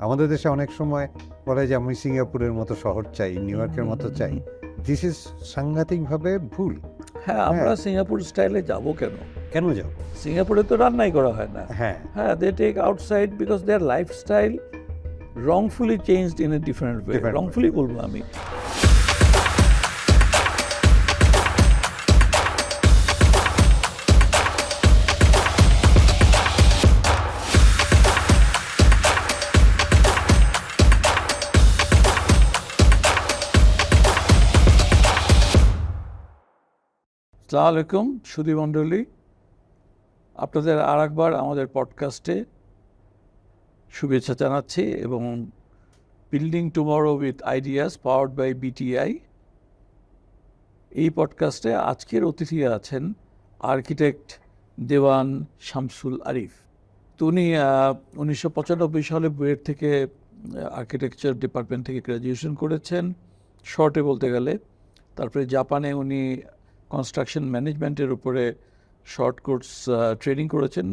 আমাদের দেশে অনেক সময় বলে যে আমি সিঙ্গাপুরের মতো শহর চাই, নিউ ইয়র্কের মতো চাই। দিস ইজ সাংঘাতিকভাবে ভুল। হ্যাঁ, আমরা সিঙ্গাপুর স্টাইলে যাব কেন? কেন যাব? সিঙ্গাপুরে তো রান্নাই করা হয় না। হ্যাঁ, হ্যাঁ, they take outside because their lifestyle wrongfully changed in a different way. Different way. wrongfully বলবো আমি। আসসালামু আলাইকুম সুধী মণ্ডলী, আপনাদের আর একবার আমাদের পডকাস্টে শুভেচ্ছা জানাচ্ছি এবং building tomorrow with ideas powered by BTI এই পডকাস্টে আজকের অতিথি আছেন আর্কিটেক্ট দেওয়ান শামসুল আরিফ। তো উনি 1995 সালে বুয়েট থেকে আর্কিটেকচার ডিপার্টমেন্ট থেকে গ্র্যাজুয়েশন করেছেন শর্টে বলতে গেলে। তারপরে জাপানে উনি কনস্ট্রাকশন ম্যানেজমেন্টের উপরে শর্ট কোর্স ট্রেনিং করেছেন।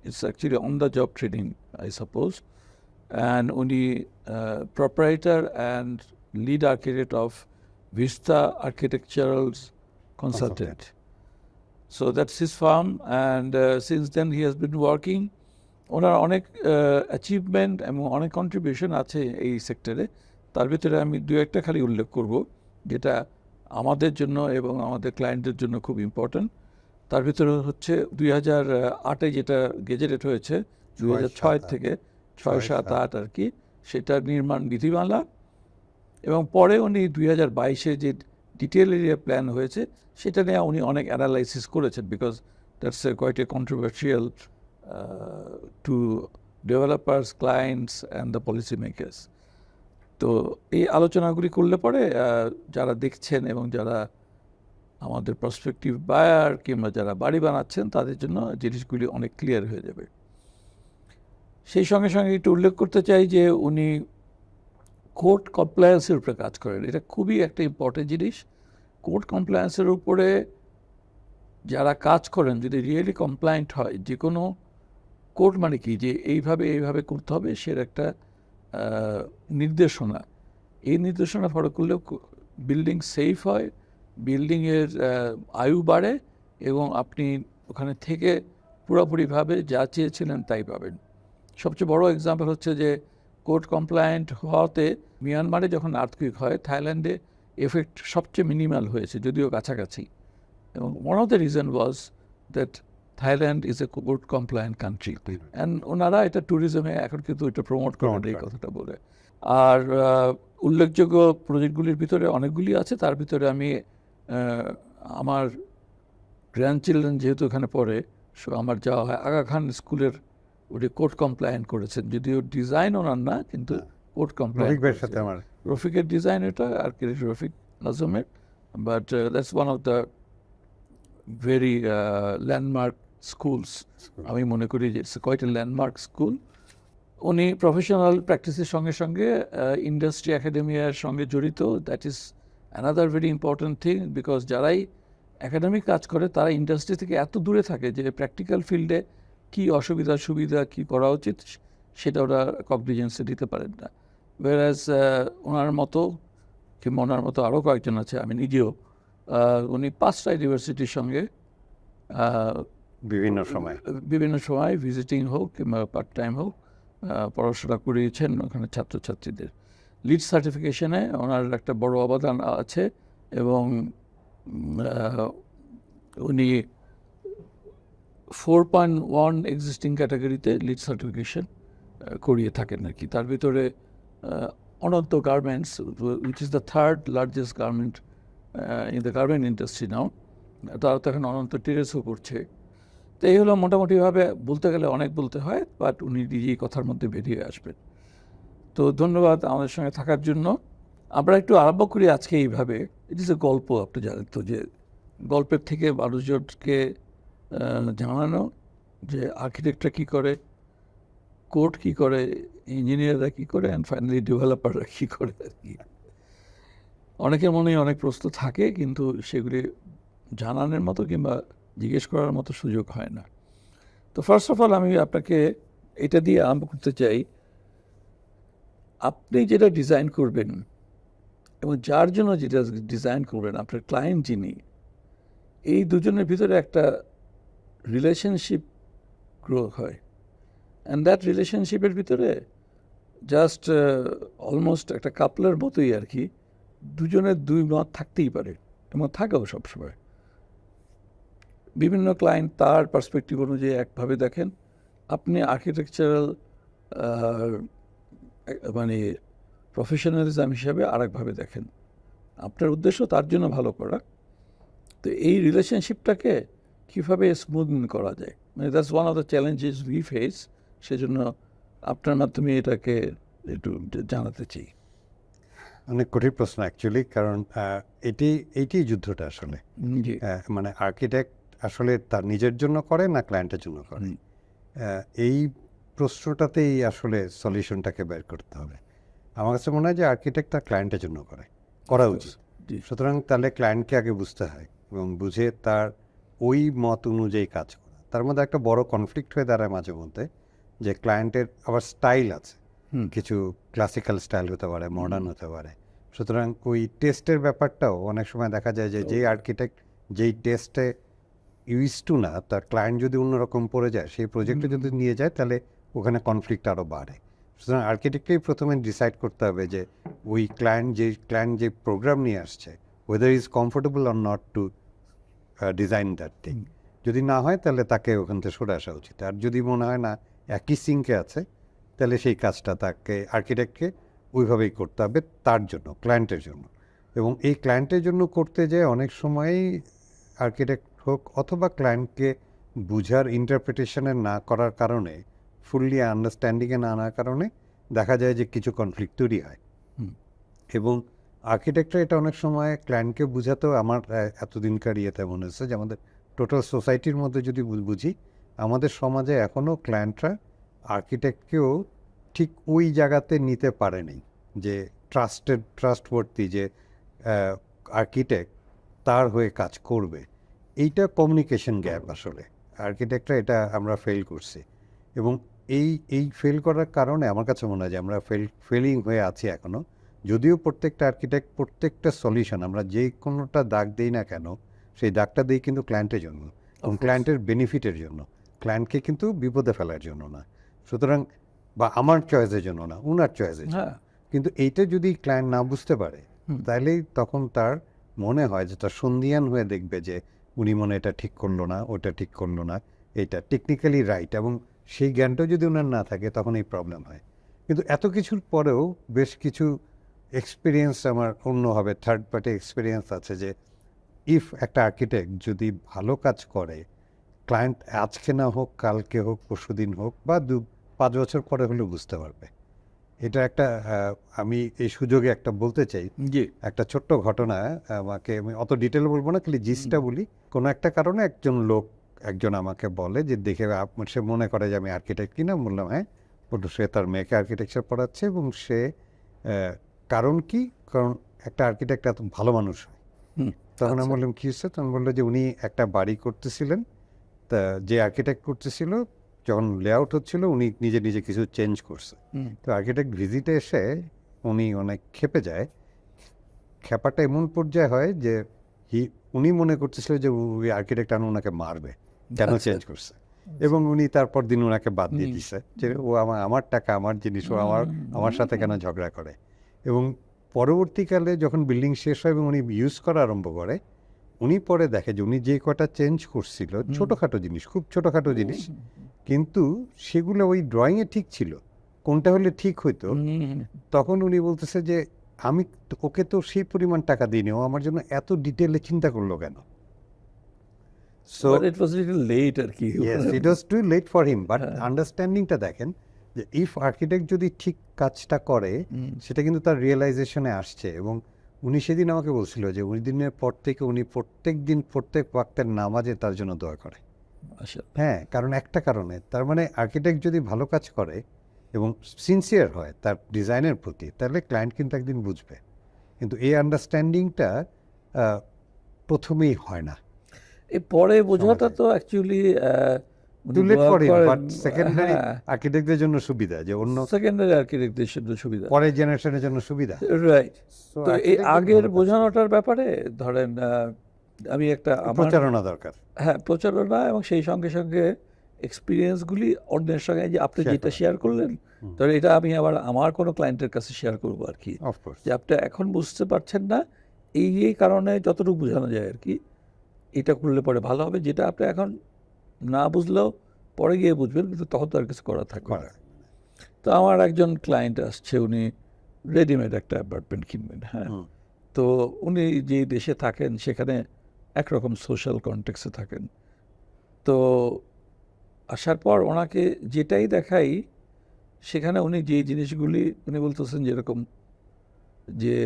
It's actually on the job training I suppose. And উনি proprietor and lead architect of Vista architectural consultant. So that's his firm, and since then he has been working. ওনার অনেক achievement এবং অনেক contribution আছে এই সেক্টরে। তার ভিতরে আমি দু একটা খালি উল্লেখ করব যেটা আমাদের জন্য এবং আমাদের ক্লায়েন্টদের জন্য খুব ইম্পর্ট্যান্ট। তার ভিতরে হচ্ছে 2008-এ যেটা গেজেটেড হয়েছে 2006 থেকে 6-7-8 আর কি, সেটার নির্মাণ বিধিমালা। এবং পরে উনি 2022-এ যে ডিটেল এরিয়া প্ল্যান হয়েছে সেটা নিয়ে উনি অনেক অ্যানালাইসিস করেছেন, because that's quite a controversial to developers, clients and the policy makers. তো এই আলোচনাগুলি করলে পরে যারা দেখছেন এবং যারা আমাদের প্রসপেক্টিভ বায়ার কিংবা যারা বাড়ি বানাচ্ছেন তাদের জন্য জিনিসগুলি অনেক ক্লিয়ার হয়ে যাবে। সেই সঙ্গে সঙ্গে একটু উল্লেখ করতে চাই যে উনি কোর্ট কমপ্লায়েন্সের উপরে কাজ করেন। এটা খুবই একটা ইম্পর্টেন্ট জিনিস। কোর্ট কমপ্লায়েন্সের উপরে যারা কাজ করেন যদি রিয়েলি কমপ্লায়েন্ট হয়, যে কোনো কোর্ট মানে কি যে এইভাবে করতে হবে, সের একটা নির্দেশনা, এই নির্দেশনা ফলো করলেও বিল্ডিং সেফ হয়, বিল্ডিংয়ের আয়ু বাড়ে এবং আপনি ওখানে থেকে পুরোপুরিভাবে যা চেয়েছিলেন তাই পাবেন। সবচেয়ে বড় এক্সাম্পল হচ্ছে যে কোর্ট কমপ্লায়েন্ট হওয়াতে মিয়ানমারে যখন আর্থকুইক হয়, থাইল্যান্ডে এফেক্ট সবচেয়ে মিনিমাল হয়েছে, যদিও কাছাকাছি। এবং one of the reason was that Thailand is a court compliant country, and ওনারা এটা ট্যুরিজমে এখন কিন্তু এটা প্রমোট করেন এই কথাটা বলে। আর উল্লেখযোগ্য প্রজেক্টগুলির ভিতরে অনেকগুলি আছে। তার ভিতরে আমি আমার গ্র্যান্ডচিলড্রেন যেহেতু এখানে পড়ে, সো আমার যাওয়া হয় আগা খান স্কুলের, ওটি কোর্ট কমপ্লায়েন্ট করেছেন, যদিও ডিজাইন ওনার না কিন্তু কোর্ট কমপ্লায়েন্ট। রফিকের ডিজাইন এটা আর্কিটেক্ট রফিক আজমের, but that's one of the very landmark schools. আমি মনে করি যে it's quite a landmark school. উনি প্রফেশনাল প্র্যাকটিসের সঙ্গে সঙ্গে ইন্ডাস্ট্রি একাডেমিয়ার সঙ্গে জড়িত। That is another very important thing, because যারাই একাডেমিক কাজ করে তারা ইন্ডাস্ট্রি থেকে এত দূরে থাকে যে প্র্যাকটিক্যাল ফিল্ডে কী অসুবিধা সুবিধা কী করা উচিত সেটা ওরা কগনিজেন্সে দিতে পারেন না। ওয়ারাজ ওনার মতো কিংবা ওনার মতো আরও কয়েকজন আছে, আমি নিজেও, উনি 5টা ইউনিভার্সিটির সঙ্গে বিভিন্ন সময় ভিজিটিং হোক কিংবা পার্ট টাইম হোক পড়াশোনা করিয়েছেন ওখানে ছাত্রছাত্রীদের। লিড সার্টিফিকেশনে ওনার একটা বড় অবদান আছে এবং উনি 4.1 এক্সিস্টিং ক্যাটাগরিতে লিড সার্টিফিকেশন করিয়ে থাকেন আর কি। তার ভিতরে Ananta garments, which is the third largest garment in the garment industry now, তারা তো এখন অনন্ত টেরেসও করছে। তো এই হলো মোটামুটিভাবে, বলতে গেলে অনেক বলতে হয়, বাট উনি নিজেই কথার মধ্যে বেরিয়ে আসবেন। তো ধন্যবাদ আমাদের সঙ্গে থাকার জন্য। আমরা একটু আরম্ভ করি আজকে এইভাবে। ইট ইজ এ গল্প, আপনি জানেন তো যে গল্পের থেকে মানুষজনকে জানানো যে আর্কিটেক্টরা কী করে, কোর্ট কী করে, ইঞ্জিনিয়াররা কী করে, অ্যান্ড ফাইনালি ডেভেলপাররা কী করে আর কি। অনেকের মনেই অনেক প্রশ্ন থাকে কিন্তু সেগুলি জানানোর মতো কিংবা জিজ্ঞেস করার মতো সুযোগ হয় না। তো ফার্স্ট অফ অল আমি আপনাকে এটা দিয়ে আরম্ভ করতে চাই আপনি যেটা ডিজাইন করবেন এবং যার জন্য যেটা ডিজাইন করবেন, আপনার ক্লায়েন্ট যিনি, এই দুজনের ভিতরে একটা রিলেশনশিপ গ্রো হয়। অ্যান্ড দ্যাট রিলেশনশিপের ভিতরে জাস্ট অলমোস্ট একটা কাপলের মতোই আর কি, দুজনের দুই মত থাকতেই পারে এবং থাকেও সবসময়। বিভিন্ন ক্লায়েন্ট তার পার্সপেক্টিভ অনুযায়ী একভাবে দেখেন, আপনি আর্কিটেকচারাল মানে প্রফেশনালিজম হিসাবে আরেকভাবে দেখেন। আপনার উদ্দেশ্য তার জন্য ভালো করা, তো এই রিলেশনশিপটাকে কীভাবে স্মুথেন করা যায়, মানে that's one of the challenges we face. সেজন্য আপনার মাধ্যমে এটাকে একটু জানাতে চাই। অনেক কঠিন প্রশ্ন অ্যাকচুয়ালি, কারণ এইটি যুদ্ধটা আসলে। জি। মানে আর্কিটেক্ট আসলে তার নিজের জন্য করে না ক্লায়েন্টের জন্য করে, এই প্রশ্নটাতেই আসলে সলিউশনটাকে বের করতে হবে। আমার কাছে মনে হয় যে আর্কিটেক্ট তার ক্লায়েন্টের জন্য করা উচিত। জি। সুতরাং তাহলে ক্লায়েন্টকে আগে বুঝতে হয় এবং বুঝে তার ওই মত অনুযায়ী কাজ করা। তার মধ্যে একটা বড় কনফ্লিক্ট হয়ে দাঁড়ায় মাঝে মধ্যে, যে ক্লায়েন্টের আবার স্টাইল আছে, কিছু ক্লাসিক্যাল স্টাইল হতে পারে, মডার্ন হতে পারে। সুতরাং ওই টেস্টের ব্যাপারটাও অনেক সময় দেখা যায় যে যেই আর্কিটেক্ট যেই টেস্টে ইউজ টু না, তার ক্লায়েন্ট যদি অন্যরকম পড়ে যায়, সেই প্রজেক্টে যদি নিয়ে যায়, তাহলে ওখানে কনফ্লিক্ট আরও বাড়ে। সুতরাং আর্কিটেক্টকেই প্রথমে ডিসাইড করতে হবে যে ওই ক্লায়েন্ট যে প্রোগ্রাম নিয়ে আসছে, whether is comfortable or not to design that thing. যদি না হয় তাহলে তাকে ওখান থেকে সরে আসা উচিত। আর যদি মনে হয় না একই সিঙ্কে আছে, তাহলে সেই কাজটা তাকে আর্কিটেক্টকে ওইভাবেই করতে হবে তার জন্য, ক্লায়েন্টের জন্য। এবং এই ক্লায়েন্টের জন্য করতে যেয়ে অনেক সময়ই আর্কিটেক্ট হোক অথবা ক্লায়েন্টকে বুঝার ইন্টারপ্রিটেশনে না করার কারণে, ফুললি আন্ডারস্ট্যান্ডিংয়ে না আনার কারণে দেখা যায় যে কিছু কনফ্লিক্ট তৈরি হয়। এবং আর্কিটেক্টরা এটা অনেক সময় ক্লায়েন্টকে বুঝাতেও, আমার এতদিনকার ইয়েতে মনে হচ্ছে যে আমাদের টোটাল সোসাইটির মধ্যে যদি বুঝি, আমাদের সমাজে এখনও ক্লায়েন্টরা আর্কিটেক্টকেও ঠিক ওই জায়গাতে নিতে পারেনি যে ট্রাস্টওয়ার্থি যে আর্কিটেক্ট তার হয়ে কাজ করবে। এইটা কমিউনিকেশন গ্যাপ আসলে আর্কিটেক্টরা, এটা আমরা ফেল করছি। এবং এই ফেল করার কারণে আমার কাছে মনে হয় যে আমরা ফেলিং হয়ে আছি এখনও। যদিও প্রত্যেকটা আর্কিটেক্ট প্রত্যেকটা সলিউশন আমরা যে কোনোটা দাগ দিই না কেন, সেই দাগটা দিই কিন্তু ক্লায়েন্টের জন্য এবং ক্লায়েন্টের বেনিফিটের জন্য, ক্লায়েন্টকে কিন্তু বিপদে ফেলার জন্য না। সুতরাং বা আমার চয়েসের জন্য না, উনার চয়েসের জন্য। কিন্তু এইটা যদি ক্লায়েন্ট না বুঝতে পারে, তাহলেই তখন তার মনে হয় যে তার সন্ধিয়ান হয়ে দেখবে যে উনি মনে এটা ঠিক করলো না, ওটা ঠিক করলো না, এটা টেকনিক্যালি রাইট, এবং সেই জ্ঞানটাও যদি ওনার না থাকে, তখন এই প্রবলেম হয়। কিন্তু এত কিছুর পরেও বেশ কিছু এক্সপিরিয়েন্স আমার অন্যভাবে, থার্ড পার্টি এক্সপিরিয়েন্স আছে যে ইফ একটা আর্কিটেক্ট যদি ভালো কাজ করে, ক্লায়েন্ট আজকে না হোক, কালকে হোক, পরশুদিন হোক, বা 5 বছর পরে হলেও বুঝতে পারবে। এটা একটা আমি এই সুযোগে একটা বলতে চাই, একটা ছোট্ট ঘটনা। আমাকে, আমি অত ডিটেল বলবো না, খালি জিসটা বলি। কোনো একটা কারণে একজন আমাকে বলে যে দেখে সে মনে করে যে আমি আর্কিটেক্ট কিনা। বললাম হ্যাঁ, সে তার মেয়েকে আর্কিটেকচার পড়াচ্ছে এবং সে কারণ কি, কারণ একটা আর্কিটেক্ট এত ভালো মানুষ হয়। তখন আমি বললাম কী হচ্ছে? তখন বললো যে উনি একটা বাড়ি করতেছিলেন, তা যে আর্কিটেক্ট করতেছিল, যখন লেআউট হচ্ছিল, উনি নিজে নিজে কিছু চেঞ্জ করছে। তো আর্কিটেক্ট ভিজিটে এসে উনি অনেক ক্ষেপে যায়। ক্ষেপাটা এমন পর্যায়ে হয় যে উনি মনে করতেছিল যে ওই আর্কিটেক্ট ওনাকে মারবে, কেন চেঞ্জ করছে। এবং উনি তারপর দিন ওনাকে বাদ দিয়ে দিচ্ছে যে ও আমার টাকা, আমার জিনিস, ও আমার সাথে কেন ঝগড়া করে। এবং পরবর্তীকালে যখন বিল্ডিং শেষ হয় এবং উনি ইউজ করা আরম্ভ করে, উনি পরে দেখে যে উনি যে কটা চেঞ্জ করছিল, ছোটোখাটো জিনিস, খুব ছোটোখাটো জিনিস, কিন্তু সেগুলো ওই ড্রয়িংয়ে ঠিক ছিল, কোনটা হলে ঠিক হইতো। তখন উনি বলতেছে যে আমি ওকে তো সেই পরিমাণ টাকা দিইনি, ও আমার জন্য এত ডিটেলে চিন্তা করলো কেন। So it was little late আর কি। Yes, it was too late for him, but আন্ডারস্ট্যান্ডিংটা দেখেন যে ইফ আর্কিটেক্ট যদি ঠিক কাজটা করে, সেটা কিন্তু তার রিয়েলাইজেশনে আসছে। এবং উনি সেদিন আমাকে বলছিল যে ওই দিনের পর থেকে উনি প্রত্যেক দিন প্রত্যেক ওয়াক্তের নামাজে তার জন্য দোয়া করে। হ্যাঁ, কারণ একটা কারণে, তার মানে আর্কিটেক্ট যদি ভালো কাজ করে এবং সিনসিয়ার হয় তার ডিজাইনের প্রতি, তাহলে ক্লায়েন্ট কিন্তু একদিন বুঝবে। কিন্তু এই আন্ডারস্ট্যান্ডিংটা প্রথমেই হয় না। এই পরে বোঝাটা তো actually too late for him, but secondary আর্কিটেক্টদের জন্য সুবিধা, যে অন্য সেকেন্ডারি আর্কিটেক্টদের সুবিধা, পরের জেনারেশনের জন্য সুবিধা। রাইট। So তো এই architect আগের ভালো কাজ বোঝানোটার ব্যাপারে ধরেন আমি একটা করে। প্রচারণা দরকার। হ্যাঁ, প্রচারণা, এবং সেই সঙ্গে সঙ্গে এক্সপিরিয়েন্সগুলি অন্যের সঙ্গে, যে আপনি Share যেটা করা। শেয়ার করলেন, ধরেন এটা আমি আবার আমার কোনো ক্লায়েন্টের কাছে শেয়ার করবো আর কি, অফকোর্স। যে আপনি এখন বুঝতে পারছেন না, এই কারণে যতটুকু বোঝানো যায় আর কি, এটা করলে পরে ভালো হবে, যেটা আপনি এখন না বুঝলেও পরে গিয়ে বুঝবেন, কিন্তু তখন তো আর কিছু করা থাকবে না। তো আমার একজন ক্লায়েন্ট আসছে, উনি রেডিমেড একটা অ্যাপার্টমেন্ট কিনবেন। হ্যাঁ, তো উনি যে দেশে থাকেন সেখানে একরকম সোশ্যাল কনটেক্সে থাকেন। তো আসার পর ওনাকে যেটাই দেখাই, সেখানে উনি যে জিনিসগুলি উনি বলতেছেন, যেরকম যে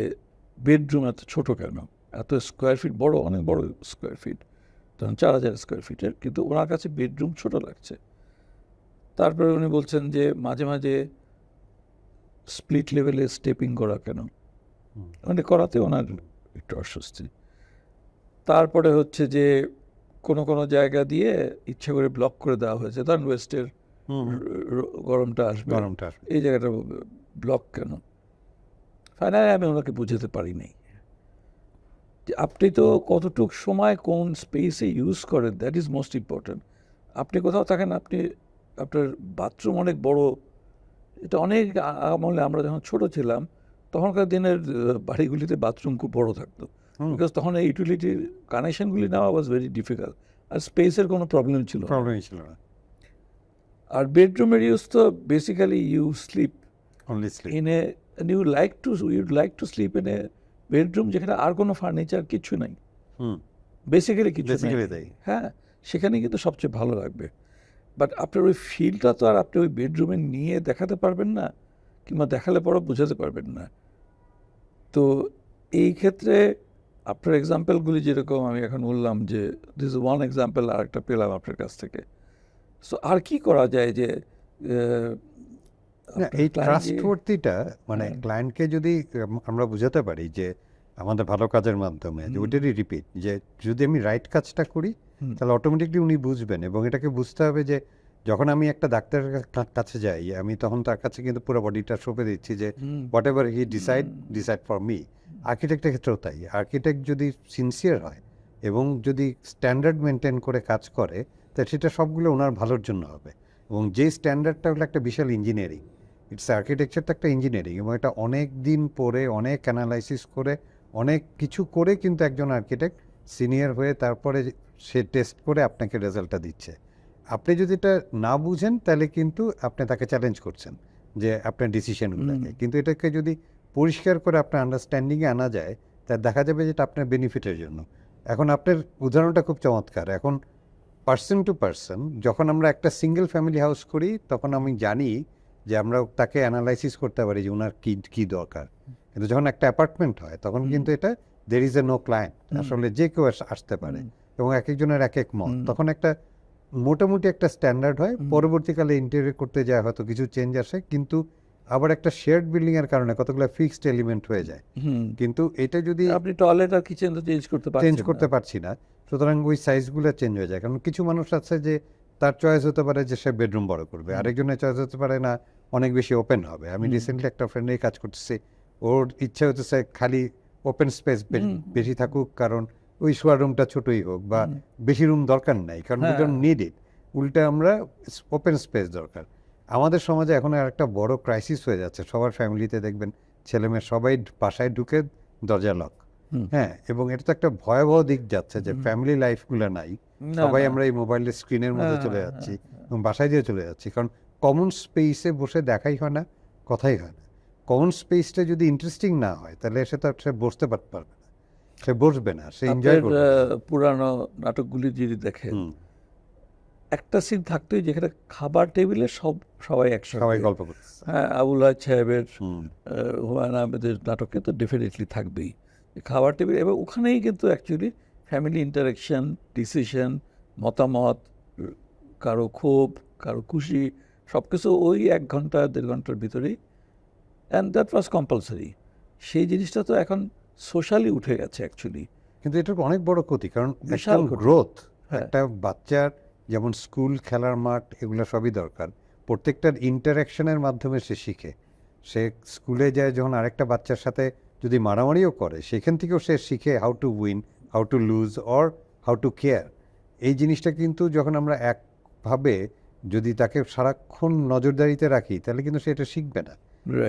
বেডরুম এত ছোট কেন, এত স্কোয়ার ফিট, বড়, অনেক বড় স্কোয়ার ফিট, ধরুন 4000 স্কোয়ার ফিটের, কিন্তু ওনার কাছে বেডরুম ছোট লাগছে। তারপরে উনি বলছেন যে মাঝে মাঝে স্প্লিট লেভেলে স্টেপিং করা কেন, মানে করাতে ওনার একটু অস্বস্তি। তারপরে হচ্ছে যে কোনো কোনো জায়গা দিয়ে ইচ্ছে করে ব্লক করে দেওয়া হয়েছে, ধরেন ওয়েস্টের গরমটা আসবে, এই জায়গাটা ব্লক কেন। ফাইনালি আমি ওনাকে বুঝাতে পারি নাই যে আপনি তো কতটুক সময় কোন স্পেসে ইউজ করেন, দ্যাট ইজ মোস্ট ইম্পর্টেন্ট। আপনি কোথাও থাকেন, আপনার বাথরুম অনেক বড়, এটা অনেক আমলে আমরা যখন ছোট ছিলাম তখনকার দিনের বাড়িগুলিতে বাথরুম খুব বড় থাকতো, বিকজ তখন এই ইউটিলিটির কানেকশনগুলি নেওয়া ওয়াজ ভেরি ডিফিকাল্ট, আর স্পেসের কোনো প্রবলেম ছিল না। আর বেডরুমের ইউজ তো basically you sleep in a, you'd like to sleep in a bedroom যেখানে আর কোনো ফার্নিচার কিছু নাই, বেসিক্যালি কিছু নাই। হ্যাঁ, সেখানে কিন্তু সবচেয়ে ভালো লাগবে। বাট আপনার ওই ফিলটা তো আর আপনি ওই বেডরুমে নিয়ে দেখাতে পারবেন না, কিংবা দেখালে পরও বোঝাতে পারবেন না। তো এই ক্ষেত্রে আপনার এক্সাম্পলগুলি যেরকম আমি এখন বললাম, যে দিস ইজ ওয়ান এক্সাম্পল, আর একটা পেলাম আপনার কাছ থেকে। সো আর কি করা যায় যে এই ট্রাস্টওয়ার্থিটা, মানে ক্লায়েন্টকে যদি আমরা বুঝাতে পারি যে আমাদের ভালো কাজের মাধ্যমে, যে ওইটারই রিপিট, যে যদি আমি রাইট কাজটা করি তাহলে অটোমেটিকলি উনি বুঝবেন। এবং এটাকে বুঝতে হবে যে যখন আমি একটা ডাক্তারের কাছে যাই, আমি তখন তার কাছে কিন্তু পুরো বডিটা সঁপে দিচ্ছি, যে whatever he decide for me. আর্কিটেক্টের ক্ষেত্রেও তাই। আর্কিটেক্ট যদি সিনসিয়ার হয় এবং যদি স্ট্যান্ডার্ড মেনটেন করে কাজ করে, তাহলে সেটা সবগুলো ওনার ভালোর জন্য হবে। এবং যে স্ট্যান্ডার্ডটা হলো একটা বিশাল ইঞ্জিনিয়ারিং, ইটস আর্কিটেকচার তো একটা ইঞ্জিনিয়ারিং, এবং এটা অনেক দিন পরে, অনেক অ্যানালাইসিস করে, অনেক কিছু করে কিন্তু একজন আর্কিটেক্ট সিনিয়র হয়ে তারপরে সে টেস্ট করে আপনাকে রেজাল্টটা দিচ্ছে। আপনি যদি এটা না বুঝেন তাহলে কিন্তু আপনি তাকে চ্যালেঞ্জ করছেন যে আপনার ডিসিশনগুলোকে। কিন্তু এটাকে যদি পরিষ্কার করে আপনার আন্ডারস্ট্যান্ডিংয়ে আনা যায়, তা দেখা যাবে যে এটা আপনার বেনিফিটের জন্য। এখন আপনার উদাহরণটা খুব চমৎকার। এখন পার্সন টু পার্সন, যখন আমরা একটা সিঙ্গেল ফ্যামিলি হাউস করি তখন আমি জানি যে আমরা তাকে অ্যানালাইসিস করতে পারি যে ওনার কী দরকার। কিন্তু যখন একটা অ্যাপার্টমেন্ট হয় তখন কিন্তু এটা there is a no client, আসলে যে কেউ আসতে পারে এবং এক একজনের এক এক মত। তখন একটা মোটামুটি একটা স্ট্যান্ডার্ড হয়, পরবর্তীকালে ইন্টেরিয়র করতে যায় হয়তো কিছু চেঞ্জ আসে, কিন্তু আবার একটা শেয়ার্ড বিল্ডিং এর কারণে কতগুলো ফিক্সড এলিমেন্ট হয়ে যায়। কিন্তু এটা যদি আপনি টয়লেট আর কিচেন তো চেঞ্জ করতে পারছি না, সুতরাং ওই সাইজগুলো চেঞ্জ হয়ে যায়। কারণ কিছু মানুষ আছে যে তার চয়েস হতে পারে যে সে বেডরুম বড় করবে, আরেকজনের চয়েস হতে পারে না অনেক বেশি ওপেন হবে। আমি রিসেন্টলি একটা ফ্রেন্ডের কাজ করতেছি, ওর ইচ্ছা হচ্ছে খালি ওপেন স্পেস বেশি থাকুক, কারণ ওই শোয়ার রুমটা ছোটই হোক বা বেশি রুম দরকার নাই, কারণ উই ডোন্ট নিড ইট। উল্টে আমরা ওপেন স্পেস দরকার। আমাদের সমাজে এখন আর একটা বড় ক্রাইসিস হয়ে যাচ্ছে, সবার ফ্যামিলিতে দেখবেন ছেলেমেয়ে সবাই বাসায় ঢুকে দরজা লক। হ্যাঁ, এবং এটা তো একটা ভয়াবহ দিক যাচ্ছে যে ফ্যামিলি লাইফগুলো নাই, সবাই আমরা এই মোবাইলের স্ক্রিনের মধ্যে চলে যাচ্ছি এবং বাসায় দিয়ে চলে যাচ্ছি। কারণ কমন স্পেসে বসে দেখাই হয় না, কথাই হয় না। কমন স্পেসটা যদি ইন্টারেস্টিং না হয় তাহলে সে বসতে পারবে না, সে বসবে না, সে এনজয় করবে। পুরানো নাটকগুলি যদি দেখেন, একটা সিন থাকতোই যেখানে খাবার টেবিলে সবাই একসাথে সবাই গল্প করছে। হ্যাঁ, আবুল হায়াত সাহেবের, হুমায়ুন আহমেদের নাটকে তো ডেফিনেটলি থাকবেই খাবার টেবিল, এবং ওখানেই কিন্তু অ্যাকচুয়ালি ফ্যামিলি ইন্টারাকশন, ডিসিশন, মতামত, কারো ক্ষোভ, কারো খুশি, সব কিছু ওই 1 ঘন্টা 1.5 ঘন্টার ভিতরেই, অ্যান্ড দ্যাট ওয়াজ কম্পালসারি। সেই জিনিসটা তো এখন সোশ্যালি উঠে গেছে অ্যাকচুয়ালি। কিন্তু এটার অনেক বড় ক্ষতি, কারণ একটা গ্রোথ, একটা বাচ্চার যেমন স্কুল, খেলার মাঠ, এগুলো সবই দরকার। প্রত্যেকটার ইন্টারাকশনের মাধ্যমে সে শিখে। সে স্কুলে যায় যখন আরেকটা বাচ্চার সাথে যদি মারামারিও করে, সেখান থেকেও সে শিখে how to win, how to lose, or how to care. এই জিনিসটা কিন্তু যখন আমরা একভাবে যদি তাকে সারাক্ষণ নজরদারিতে রাখি, তাহলে কিন্তু সে এটা শিখবে না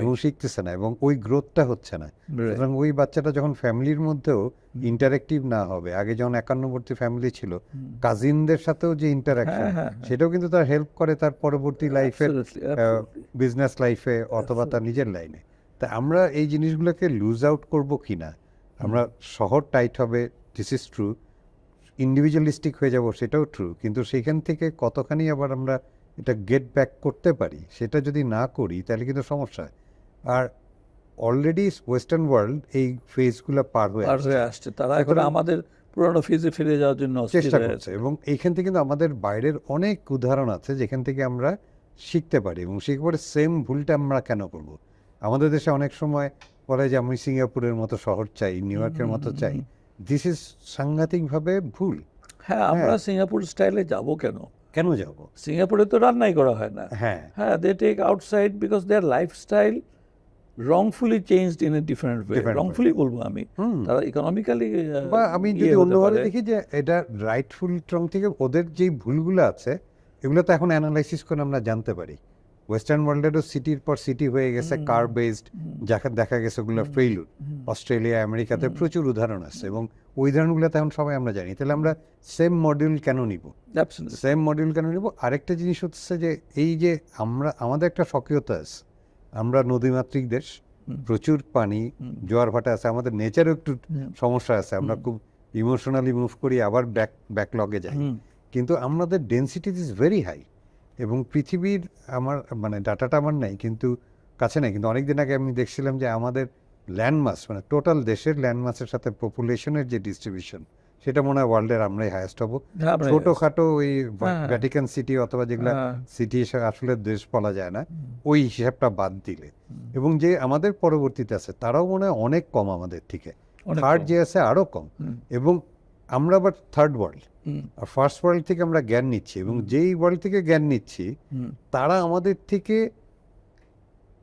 এবং শিখতেছে না, এবং ওই গ্রোথটা হচ্ছে না। সুতরাং ওই বাচ্চাটা যখন ফ্যামিলির মধ্যেও ইন্টারেক্টিভ না হবে, আগে যখন একান্নবর্তী ফ্যামিলি ছিল, কাজিনদের সাথেও যে ইন্টারাকশন, সেটাও কিন্তু তার হেল্প করে তার পরবর্তী লাইফের, বিজনেস লাইফে অথবা তার নিজের লাইনে। তা আমরা এই জিনিসগুলোকে লুজ আউট করব কি না, আমরা শহর টাইট হবে, দিস ইজ ট্রু, ইন্ডিভিজুয়ালিস্টিক হয়ে যাব, সেটাও ট্রু, কিন্তু সেখান থেকে কতখানি আবার আমরা এটা গেট ব্যাক করতে পারি, সেটা যদি না করি তাহলে কিন্তু সমস্যা হয়। আর অলরেডি ওয়েস্টার্ন ওয়ার্ল্ড এই ফেজগুলো পার হয়ে আসছে, তারা এখন আমাদের পুরনো ফেজে ফিরে যাওয়ার জন্য চেষ্টা করছে, এবং এইখান থেকে কিন্তু আমাদের বাইরের অনেক উদাহরণ আছে যেখান থেকে আমরা শিখতে পারি, এবং শিখতে পারি সেম ভুলটা আমরা কেন করব। আমাদের দেশে অনেক সময় বলে যে আমি সিঙ্গাপুরের মতো শহর চাই, নিউ ইয়র্কের মতো চাই, দিস ইজ সাংঘাতিকভাবে ভুল। হ্যাঁ, আমরা সিঙ্গাপুর স্টাইলে যাব কেন? কেন যাব? সিঙ্গাপুরে তো রান্নাই করা হয় না। হ্যাঁ, they take outside because their lifestyle wrongfully changed in a different way. wrongfully বলবো আমি, তারা ইকোনমিক্যালি, বা আমি যদি অন্যভাবে দেখি যে এটা রাইটফুল ট্রং থেকে ওদের যেই ভুলগুলো আছে, এগুলো তো এখন অ্যানালাইসিস করে আমরা জানতে পারি। ওয়েস্টার্ন ওয়ার্ল্ডেরও সিটির পর সিটি হয়ে গেছে কার বেসড, যাকে দেখা গেছে ওগুলো ফেইলুর। অস্ট্রেলিয়া, আমেরিকাতে প্রচুর উদাহরণ আছে, এবং ওই উদাহরণগুলো তো এখন সবাই আমরা জানি। তাহলে আমরা সেম মডিউল কেন নিব? সেম মডিউল কেন নিব? আরেকটা জিনিস হচ্ছে যে এই যে আমাদের একটা স্বকীয়তা আছে, আমরা নদীমাতৃক দেশ, প্রচুর পানি, জোয়ার ভাটা আছে, আমাদের নেচারও একটু সমস্যা আছে, আমরা খুব ইমোশনালি মুভ করি, আবার ব্যাকলগে যাই, কিন্তু আমাদের ডেন্সিটি ইজ ভেরি হাই। এবং পৃথিবীর, আমার মানে ডাটাটা আমার নাই, কিন্তু কাছে নাই, কিন্তু অনেকদিন আগে আমি দেখছিলাম যে আমাদের ল্যান্ডমাস, মানে টোটাল দেশের ল্যান্ডমাসের সাথে পপুলেশনের যে ডিস্ট্রিবিউশন, সেটা মনে হয় ওয়ার্ল্ডের আমরাই হায়েস্ট হবো। ছোটোখাটো ওই ভ্যাটিকান সিটি অথবা যেগুলা সিটি আসলে দেশ বলা যায় না, ওই হিসাবটা বাদ দিলে, এবং যে আমাদের পরবর্তীতে আছে তারাও মনে হয় অনেক কম আমাদের থেকে, থার্ড যে আছে আরও কম, এবং আমরা আবার থার্ড ওয়ার্ল্ড, আর ফার্স্ট ওয়ার্ল্ড থেকে আমরা জ্ঞান নিচ্ছি, এবং যেই ওয়ার্ল্ড থেকে জ্ঞান নিচ্ছি তারা আমাদের থেকে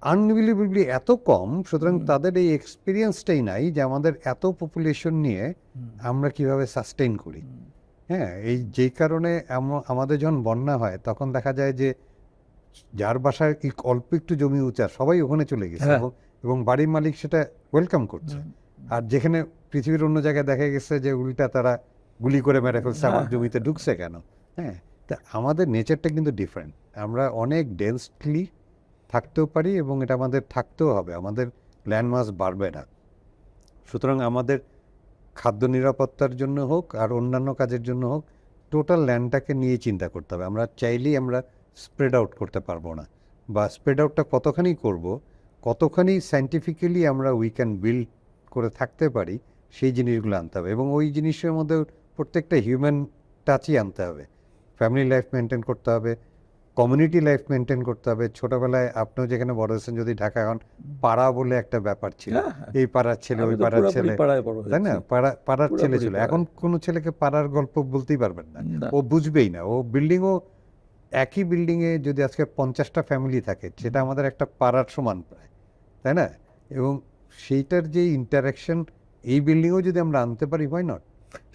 আনবিলিভেবলি এত কম। সুতরাং তাদের এই এক্সপিরিয়েন্সটাই নাই যে আমাদের এত পপুলেশন নিয়ে আমরা কিভাবে সাস্টেইন করি। হ্যাঁ, এই যেই কারণে আমাদের যখন বন্যা হয় তখন দেখা যায় যে যার বাসায় অল্প একটু জমি উঁচা, সবাই ওখানে চলে গেছে, এবং বাড়ির মালিক সেটা ওয়েলকাম করছে। আর যেখানে পৃথিবীর অন্য জায়গায় দেখা গেছে যে উল্টা তারা গুলি করে মেরে ফেলছে, আমার জমিতে ঢুকছে কেন? হ্যাঁ, তা আমাদের নেচারটা কিন্তু ডিফারেন্ট, আমরা অনেক ডেন্সলি থাকতেও পারি, এবং এটা আমাদের থাকতেও হবে, আমাদের ল্যান্ডমাস বাড়বে না। সুতরাং আমাদের খাদ্য নিরাপত্তার জন্য হোক আর অন্যান্য কাজের জন্য হোক, টোটাল ল্যান্ডটাকে নিয়ে চিন্তা করতে হবে। আমরা চাইলেই আমরা স্প্রেড আউট করতে পারবো না, বা স্প্রেড আউটটা কতখানি করব, কতখানি সায়েন্টিফিক্যালি আমরা উই ক্যান বিল্ড করে থাকতে পারি, সেই জিনিসগুলো আনতে হবে। এবং ওই জিনিসের মধ্যে প্রত্যেকটা হিউম্যান টাচই আনতে হবে। ফ্যামিলি লাইফ মেনটেন করতে হবে, কমিউনিটি লাইফ মেনটেন করতে হবে। ছোটবেলায় আপনিও যেখানে বড় হয়েছেন, যদি ঢাকা, এখন পাড়া বলে একটা ব্যাপার ছিল, এই পাড়ার ছেলে ওই পাড়ার ছেলে, তাই না? পাড়ার ছেলে ছিল। এখন কোনো ছেলেকে পাড়ার গল্প বলতেই পারবেন না, ও বুঝবেই না। ও বিল্ডিংও, একই বিল্ডিংয়ে যদি আজকে 50টা ফ্যামিলি থাকে, সেটা আমাদের একটা পাড়ার সমান প্রায়, তাই না? এবং সেইটার যে ইন্টারাকশন এই বিল্ডিংও যদি আমরা আনতে পারি, হোয়াই নট?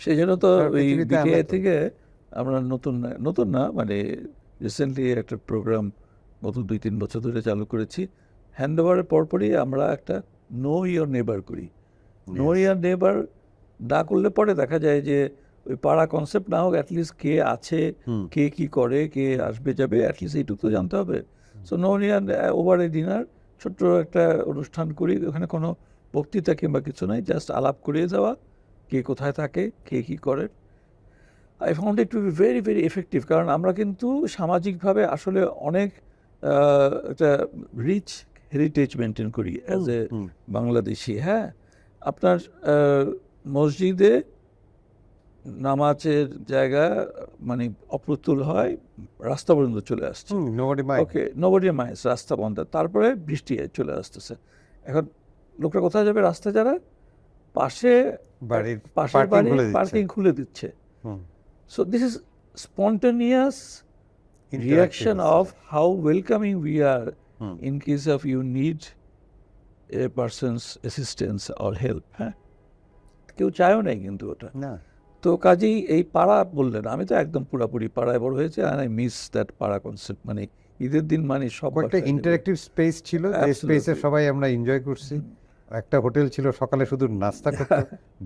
সেই জন্য তো এই বিকেএ থেকে আমরা নতুন না মানে রিসেন্টলি একটা প্রোগ্রাম গত 2-3 বছর ধরে চালু করেছি। হ্যান্ড ওভারের পরপরই আমরা একটা নো ইয়োর নেবার করি। নো ইয়োর নেবার না করলে পরে দেখা যায় যে ওই পাড়া কনসেপ্ট না হোক, অ্যাটলিস্ট কে আছে, কে কি করে, কে আসবে যাবে, অ্যাটলিস্ট এইটুকু তো জানতে হবে। So know your over a dinner, ছোট্ট একটা অনুষ্ঠান করি, ওখানে কোনো বক্তৃতা কিংবা কিছু নাই, জাস্ট আলাপ করিয়ে যাওয়া, কে কোথায় থাকে, কে কী করে। I found it to be very very effective, কারণ আমরা কিন্তু সামাজিকভাবে আসলে অনেক একটা রিচ হেরিটেজ মেনটেন করি অ্যাজ এ বাংলাদেশি। হ্যাঁ, আপনার মসজিদে নামাজের জায়গা মানে অপ্রতুল হয়, রাস্তা পর্যন্ত চলে আসছে, ওকে, নোবডি মাইন্ডস, রাস্তা বন্ধ, তারপরে বৃষ্টি চলে আসতেছে। এখন লোকটা কোথায় যাবে? রাস্তা যারা পাশের বাড়ির পার্কিং খুলে দিচ্ছে। So this is spontaneous Interactive reaction আছে। of how welcoming we are hmm. in case of you need a person's assistance or help. হ্যাঁ, কেউ চায়ও নাই কিন্তু ওটা। না তো কাজেই এই পাড়া বললেন, আমি তো একদম পুরাপুরি পাড়ায় বড় হয়েছে, আর আই মিস দ্যাট পাড়া কনসেপ্ট। মানে ঈদের দিন মানে সব কয়েকটা বাসায় যাবে। ইন্টারেক্টিভ স্পেস ছিল, যে Absolutely. স্পেসে সবাই আমরা এনজয় করছি। একটা হোটেল ছিল, সকালে শুধু নাস্তা করতো,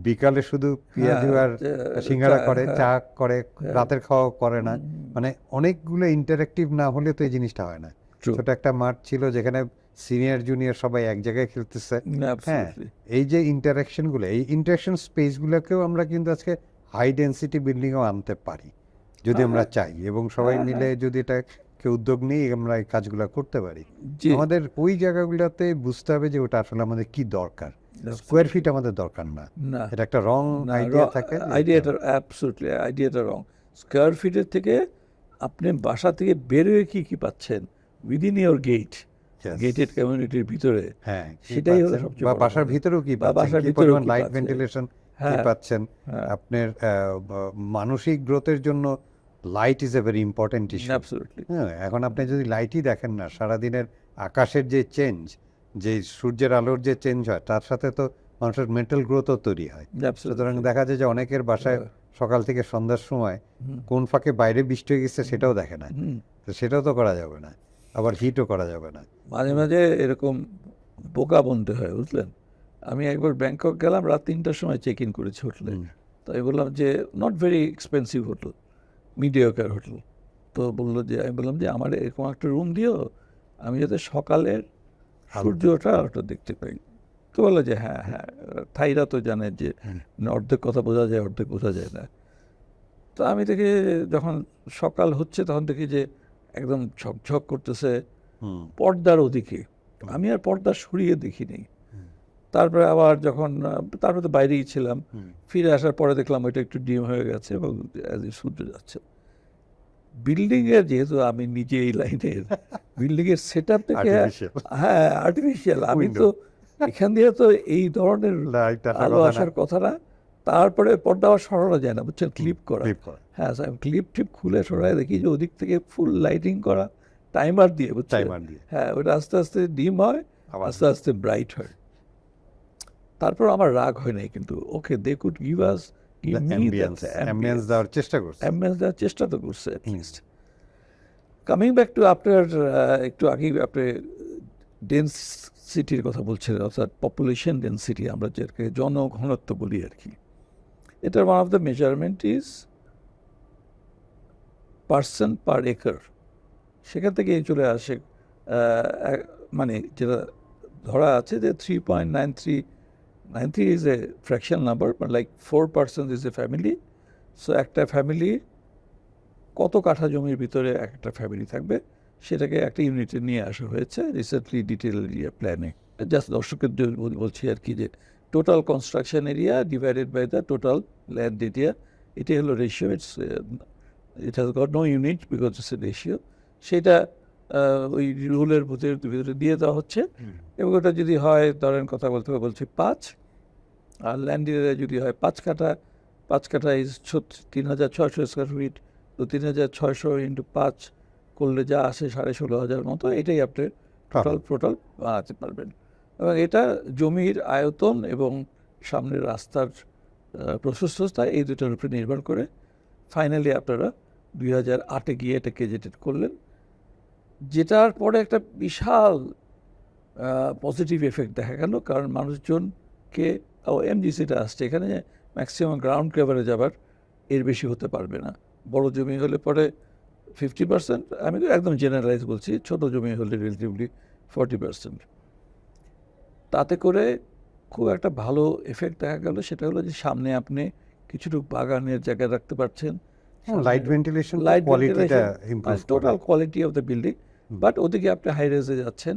বিকালে শুধু পেঁয়াজু হ্যাঁ, আর সিঙ্গাড়া চা, করে, হ্যাঁ। চা করে, রাতের খাওয়া করে না। মানে অনেকগুলো ইন্টারেক্টিভ না হলে তো এই জিনিসটা হয় না। True. ছোট একটা মাঠ ছিল যেখানে সিনিয়র জুনিয়র সবাই এক জায়গায় খেলতেছে। হ্যাঁ, Absolutely. এই যে ইন্টারাকশনগুলো, এই ইন্টারাকশন স্পেসগুলোকেও আমরা কিন্তু আজকে হাই ডেন্সিটি বিল্ডিংও আনতে পারি যদি আমরা চাই, এবং সবাই মিলে যদি এটাকে উদ্যোগ নিয়ে আমরা এই কাজগুলো করতে পারি। জি। আমাদের ওই জায়গাগুলোতে বুঝতে হবে যে ওটা আসলে আমাদের কি দরকার। স্কোয়ার ফিট আমাদের দরকার না, না, এটা একটা রং আইডিয়া থাকে যে আইডিয়াটা অ্যাবসলিউটলি, আইডিয়াটা রং। স্কোয়ার ফিটের থেকে আপনি বাসা থেকে বেরোয় কি পাচ্ছেন within your gate, Yes. Gated কমিউনিটির ভিতরে, হ্যাঁ কি সেটাই হলো পাচ্ছেন, সবচেয়ে বা বড় বাসার কথা। ভিতরেও কি বা পাচ্ছেন, বাসার কি ভিতরেও পরিমাণ কি লাইট পাচ্ছেন। ভেন্টিলেশন কি হ্যাঁ, পাচ্ছেন। হ্যাঁ। আপনার মানসিক গ্রোথের জন্য light is a very important issue. Absolutely. হ্যাঁ, এখন আপনি যদি লাইটই দেখেন না, সারাদিনের আকাশের যে চেঞ্জ, যে সূর্যের আলোর যে চেঞ্জ হয়, তার সাথে তো মানুষের মেন্টাল গ্রোথও তৈরি হয়। সুতরাং দেখা যায় যে অনেকের বাসায় সকাল থেকে সন্ধ্যার সময় কোন ফাঁকে বাইরে বৃষ্টি হয়ে গেছে সেটাও দেখে না, তো সেটাও তো করা যাবে না, আবার হিটও করা যাবে না। মাঝে মাঝে এরকম বোকা বনতে হয়, বুঝলেন। আমি একবার ব্যাংকক গেলাম, রাত 3টার সময় চেক ইন করেছি হোটেলে। তো আমি বললাম যে not very expensive hotel, mediocre hotel. তো বললো যে, আমি বললাম যে আমার এরকম একটা রুম দিও, আমি যাতে সকালের সূর্যটা ওটা দেখতে পাই। তো বললো যে হ্যাঁ হ্যাঁ, থাইরা তো জানে যে অর্ধেক কথা বোঝা যায়, অর্ধেক বোঝা যায় না। তো আমি দেখি যখন সকাল হচ্ছে তখন দেখি যে একদম ঝকঝক করতেছে পর্দার ওদিকে। আমি আর পর্দা সরিয়ে দেখিনি। তারপরে আবার যখন তারপরে তো বাইরেই ছিলাম, ফিরে আসার পরে দেখলাম ওইটা একটু ডিম হয়ে গেছে এবং সূর্য যাচ্ছে। বিল্ডিং এর, যেহেতু আমি নিজে এই লাইনের, বিল্ডিং এর সেট আপ থেকে, Artificial. হ্যাঁ আর্টিফিশিয়াল, আমি তো এখান দিয়ে তো এই ধরনের Light আসার আলো কথা না। আসার কথা না। তারপরে পর্দা আবার সরানো যায় না, বুঝছেন, ক্লিপ করা। Clip করা। হ্যাঁ, ক্লিপ টিপ খুলে সরাই দেখি যে ওদিক থেকে ফুল লাইটিং করা, টাইমার দিয়ে, বুঝছেন। Timer দিয়ে। হ্যাঁ, ওটা আস্তে আস্তে ডিম হয়, আবার আস্তে আস্তে ব্রাইট হয়। তারপর আমার রাগ হয় নাই, কিন্তু okay they could give us ambience দেওয়ার চেষ্টা করছে। অ্যাম্বিয়েন্স দেওয়ার চেষ্টা তো করছে অ্যাটলিস্ট। কামিং ব্যাক টু আপনার একটু আগেই আপনি ডেন্সিটির কথা বলছিলেন, অর্থাৎ পপুলেশন ডেন্সিটি, আমরা যেটাকে জনঘনত্ব বলি আর কি। এটার one of the measurement is person per acre. সেখান থেকে চলে আসে মানে যেটা ধরা আছে যে 3.93 is a fraction number, but like 4% is a family. So একটা ফ্যামিলি কত কাঠা জমির ভিতরে একটা ফ্যামিলি থাকবে সেটাকে একটা ইউনিটে নিয়ে আসা হয়েছে রিসেন্টলি ডিটেল এরিয়া প্ল্যানে। জাস্ট দর্শকের বলছি আর কি, যে total construction area divided by the total land area, এটাই হলো ratio. It has got no unit because it's a ratio. সেটা ওই রুলের ভিতরে দিয়ে দেওয়া হচ্ছে, এবং ওটা যদি হয়, ধরেন কথা বলতে বলছি 5, আর ল্যান্ড এরিয়া যদি হয় 5 কাঠা, 5 কাঠা ইজ 3,600 স্কোয়ার ফিট। তো 3,600 ইন্টু 5 করলে যা আসে 16,500 মতো, এটাই আপনি টোটাল বানাতে পারবেন। এবং এটা জমির আয়তন এবং সামনের রাস্তার প্রশস্ততা, এই দুটোর উপরে নির্ভর করে ফাইনালি আপনারা 2008-এ গিয়ে এটা গেজেটেড করলেন, যেটার পরে একটা বিশাল পজিটিভ এফেক্ট দেখা গেল। কারণ মানুষজনকে এমজিসিটা আসছে, এখানে ম্যাক্সিমাম গ্রাউন্ড কভারেজ আবার এর বেশি হতে পারবে না। বড় জমি হলে পরে 50%, আমি তো একদম জেনারেলাইজ বলছি, ছোট জমি হলে রিলেটিভলি 40%। তাতে করে খুব একটা ভালো এফেক্ট দেখা গেল, সেটা হলো যে সামনে আপনি কিছুটুকু বাগানের জায়গা রাখতে পারছেন, লাইট ভেন্টিলেশন, কোয়ালিটিটা ইমপ্রুভ করে, total quality of the building. But ওদিকে আপনি হাই রেজে যাচ্ছেন,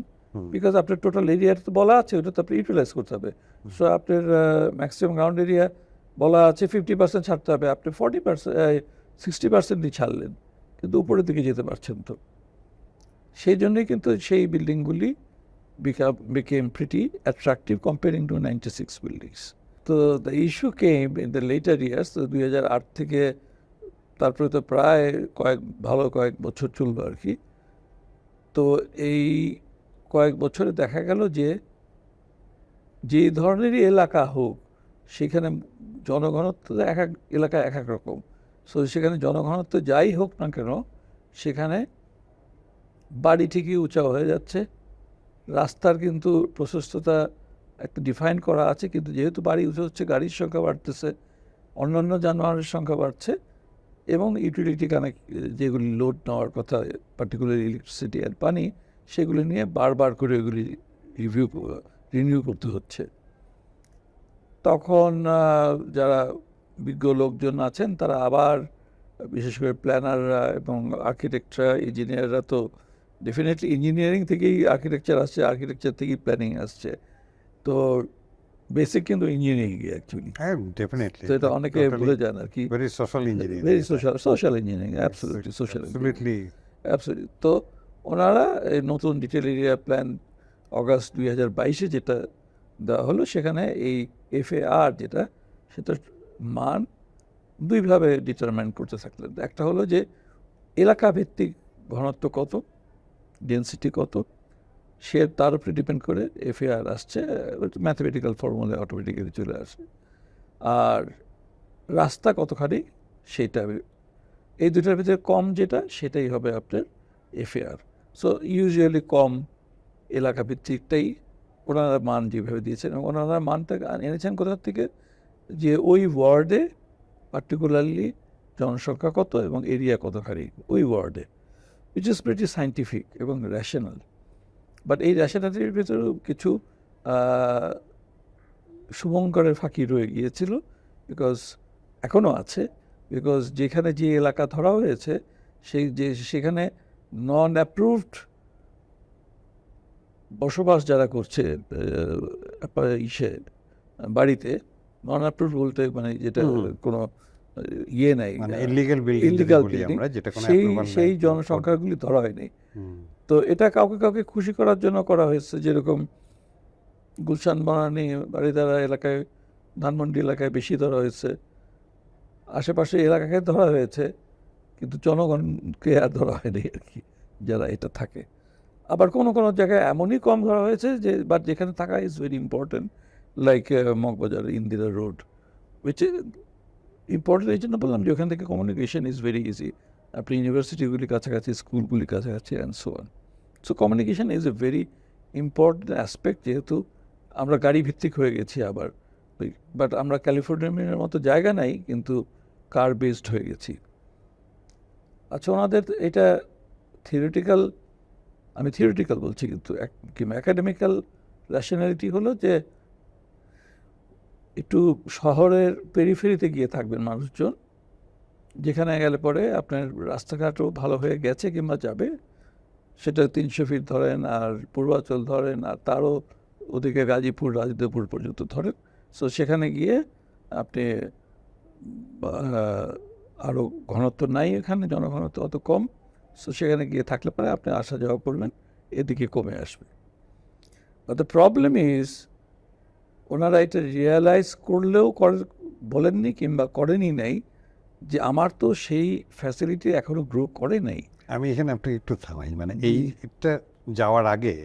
বিকজ আপনার টোটাল এরিয়ার তো বলা আছে, ওটা তো আপনি ইউটিলাইজ করতে হবে। সো আপনার ম্যাক্সিমাম গ্রাউন্ড এরিয়া বলা আছে 50% ছাড়তে হবে, আপনি 60%ই ছাড়লেন, কিন্তু উপরের দিকে যেতে পারছেন। তো সেই জন্যই কিন্তু সেই বিল্ডিংগুলি became pretty attractive comparing to 96 buildings. তো the issue came in the later years, তো 2008 থেকে তারপরে তো প্রায় কয়েক বছর চললো আর কি। তো এই কয়েক বছরে দেখা গেল যে ধরনেরই এলাকা হোক, সেখানে জনঘনত্ব এক এক এলাকায় এক এক রকম। সো সেখানে জনঘনত্ব যাই হোক না কেন, সেখানে বাড়ি ঠিকই উঁচা হয়ে যাচ্ছে, রাস্তার কিন্তু প্রশস্ততা একটা ডিফাইন করা আছে, কিন্তু যেহেতু বাড়ি উঁচু হচ্ছে, গাড়ির সংখ্যা বাড়তেছে, অন্যান্য যানবাহনের সংখ্যা বাড়ছে, এবং ইউটিলিটি কানেক্ট যেগুলি লোড নেওয়ার কথা, পার্টিকুলার ইলেকট্রিসিটি আর পানি, সেগুলি নিয়ে বারবার করে এগুলি রিনিউ করতে হচ্ছে। তখন যারা বিজ্ঞ লোকজন আছেন, তারা আবার, বিশেষ করে প্ল্যানাররা এবং আর্কিটেক্টরা, ইঞ্জিনিয়াররা, তো ডেফিনেটলি ইঞ্জিনিয়ারিং থেকেই আর্কিটেকচার আসছে, আর্কিটেকচার থেকেই প্ল্যানিং আসছে, তো বেসিক কিন্তু ইঞ্জিনিয়ারিং অ্যাকচুয়ালি। হ্যাঁ, ডেফিনেটলি। তো এটা অনেকে ভুলে যান আর কি। Very social engineering. Very social engineering, absolutely social absolutely. Absolutely. তো ওনারা এই নতুন ডিটেল এরিয়া প্ল্যান অগাস্ট 2022-এ যেটা দেওয়া হলো, সেখানে এই FAR যেটা, সেটার মান দুইভাবে ডিটারমাইন করতে থাকলেন। একটা হলো যে এলাকা ভিত্তিক ঘনত্ব কত, ডেন্সিটি কত, সে তার উপরে ডিপেন্ড করে FAR আসছে, ম্যাথমেটিক্যাল ফর্মুলা অটোমেটিক্যালি চলে আসে। আর রাস্তা কতখানি, সেটা, এই দুটার ভিতরে কম যেটা, সেটাই হবে আপনার FAR। সো ইউজুয়ালি কম এলাকা ভিত্তিকটাই ওনারা মান যেভাবে দিয়েছেন, এবং ওনারা মানটা এনেছেন কোথার থেকে, যে ওই ওয়ার্ডে পার্টিকুলারলি জনসংখ্যা কত এবং এরিয়া কতখানি ওই ওয়ার্ডে, উইচ ইজ প্রিটি সাইন্টিফিক এবং র্যাশনাল। বাট এই র্যাশনালিটির ভিতরেও কিছু শুভঙ্করের ফাঁকি রয়ে গিয়েছিল, বিকজ এখনও আছে, বিকজ যেখানে যে এলাকা ধরা হয়েছে, সেখানে নন অ্যাপ্রুভড বসবাস যারা করছে বাড়িতে, নন অ্যাপ্রুভড বলতে মানে যেটা কোনো ইয়ে নাই, মানে ইলিগাল বিল্ডিং, যেটা কোনো অ্যাপ্রুভাল নাই, সেই জনসংখ্যাগুলি ধরা হয়নি। তো এটা কাউকে খুশি করার জন্য করা হয়েছে, যেরকম গুলশান বনানী বাড়িধারা এলাকায়, ধানমন্ডি এলাকায় বেশি ধরা হয়েছে, আশেপাশে এলাকাকে ধরা হয়েছে, কিন্তু জনগণকে আর ধরা হয়নি আর কি, যারা এটা থাকে। আবার কোনো জায়গায় এমনই কম ধরা হয়েছে যে, বাট যেখানে থাকা is very important, like Moghbazar Indira road, which important এই জন্য বললাম যে ওখান থেকে কমিউনিকেশন ইজ ভেরি ইজি, আপনি ইউনিভার্সিটিগুলি কাছাকাছি, স্কুলগুলি কাছাকাছি, and so on. So communication is a very important aspect, যেহেতু আমরা গাড়ি ভিত্তিক হয়ে গেছি আবার, বাট আমরা ক্যালিফোর্নিয়ার মতো জায়গা নাই, কিন্তু কার বেসড হয়ে গেছি। আচ্ছা, ওনাদের এটা থিওরিটিক্যাল, আমি থিওরিটিক্যাল বলছি, কিন্তু অ্যাকাডেমিক্যাল র্যাশনালিটি হলো যে একটু শহরের পেরিফেরিতে গিয়ে থাকবেন মানুষজন, যেখানে গেলে পরে আপনার রাস্তাঘাটও ভালো হয়ে গেছে কিংবা যাবে, সেটা 300 ফিট ধরেন, আর পূর্বাচল ধরেন, আর তারও ওদিকে গাজীপুর, রাজদেপুর পর্যন্ত ধরেন। সো সেখানে গিয়ে আপনি আরও ঘনত্ব নাই, এখানে জনঘনত্ব অত কম, সো সেখানে গিয়ে থাকলে পরে আপনি আসা যাওয়া করবেন, এদিকে কমে আসবে। বাট দ্য প্রবলেম ইজ, ওনারা এটা রিয়েলাইজ করলেও বলেননি কিংবা করেনি নাই, যে আমার তো সেই ফ্যাসিলিটি এখনো গ্রো করে নাই। আমি এখানে আপনাকে একটু থামাই, মানে এইটা যাওয়ার আগে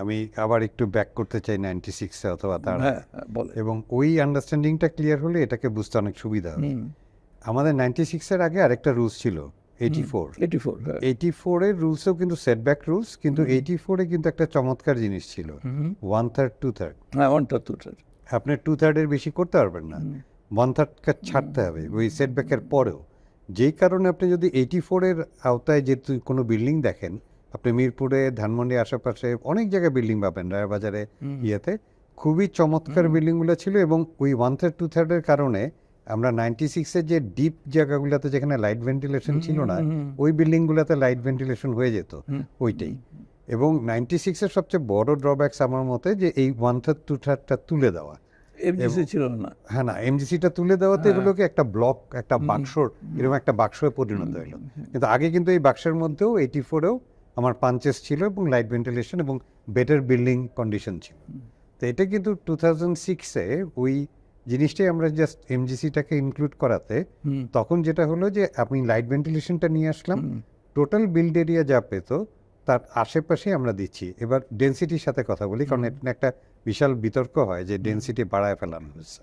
আমি আবার একটু ব্যাক করতে চাই 96-এ অথবা তার, এবং ওই আন্ডারস্ট্যান্ডিংটা ক্লিয়ার হলে এটাকে বুঝতে অনেক সুবিধা হবে। আমাদের 96-এর আগে আরেকটা রুলস ছিল 84-এর রুলসেও কিন্তু সেটব্যাক রুলস, কিন্তু 84-এ কিন্তু একটা চমৎকার জিনিস ছিল, 1/3 2/3। হ্যাঁ, 1/3 2/3, আপনি 2/3-এর বেশি করতে পারবেন না, 1/3কে ছাড়তে হবে ওই সেটব্যাকের পরেও। যেই কারণে আপনি যদি 84-এর আওতায় যেহেতু কোনো বিল্ডিং দেখেন, আপনি মিরপুরে, ধানমন্ডি আশেপাশে অনেক জায়গায় বিল্ডিং পাবেন, রায়বাজারে, ইয়েতে খুবই চমৎকার বিল্ডিংগুলো ছিল, এবং ওই 1/3 2/3-এর কারণে আমরা 96-এর যে ডিপ জায়গাগুলোতে যেখানে লাইট ভেন্টিলেশন ছিল না, ওই বিল্ডিংগুলোতে লাইট ভেন্টিলেশন হয়ে যেত ওইটাই। এবং 96-এর সবচেয়ে বড় ড্রব্যাকস আমার মতে যে এই 1/3 2/3টা তুলে দেওয়া, এমজিসি ছিল না। হ্যাঁ, না, এমজিসিটা তুলে দেওয়াতে এগুলোকে একটা ব্লক, একটা বাক্সর, এরকম একটা বাক্সে পরিণত হলো। কিন্তু আগে কিন্তু এই বাক্সের মধ্যেও 84-এও আমার পাঞ্চেস ছিল এবং লাইট ভেন্টিলেশন এবং বেটার বিল্ডিং কন্ডিশন ছিল। তো এটা কিন্তু 2006-এ ওই জিনিসটাই আমরা জাস্ট এমজিসিটাকে ইনক্লুড করাতে তখন যেটা হলো যে আমি লাইট ভেন্টিলেশনটা নিয়ে আসলাম, টোটাল বিল্ড এরিয়া যা পেতো তার আশেপাশে আমরা দিচ্ছি। এবার ডেনসিটির সাথে কথা বলি, কারণ এটা একটা বিশাল বিতর্ক হয় যে ডেনসিটি বাড়ায় ফেলানো হয়েছে।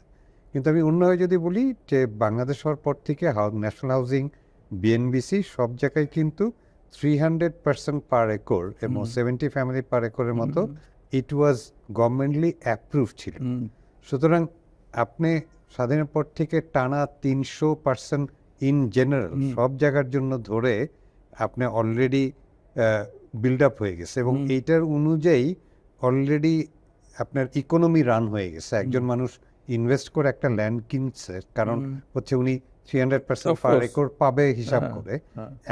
কিন্তু আমি অন্যভাবে যদি বলি যে বাংলাদেশ হওয়ার পর থেকে ন্যাশনাল হাউজিং, বিএনবিসি সব জায়গায় কিন্তু 300% পার একর এবং 70 ফ্যামিলি পার একরের মতো ইট ওয়াজ গভর্নমেন্টলি অ্যাপ্রুভ ছিল। সুতরাং আপনি স্বাধীনের পর থেকে টানা 300% ইন জেনারেল সব জায়গার জন্য ধরে আপনি অলরেডি বিল্ড আপ হয়ে গেছে, এবং এইটার অনুযায়ী অলরেডি আপনার ইকোনমি রান হয়ে গেছে। একজন মানুষ ইনভেস্ট করে একটা ল্যান্ড কিনছে, কারণ হচ্ছে উনি 300% পার একর পাবে হিসাব করে।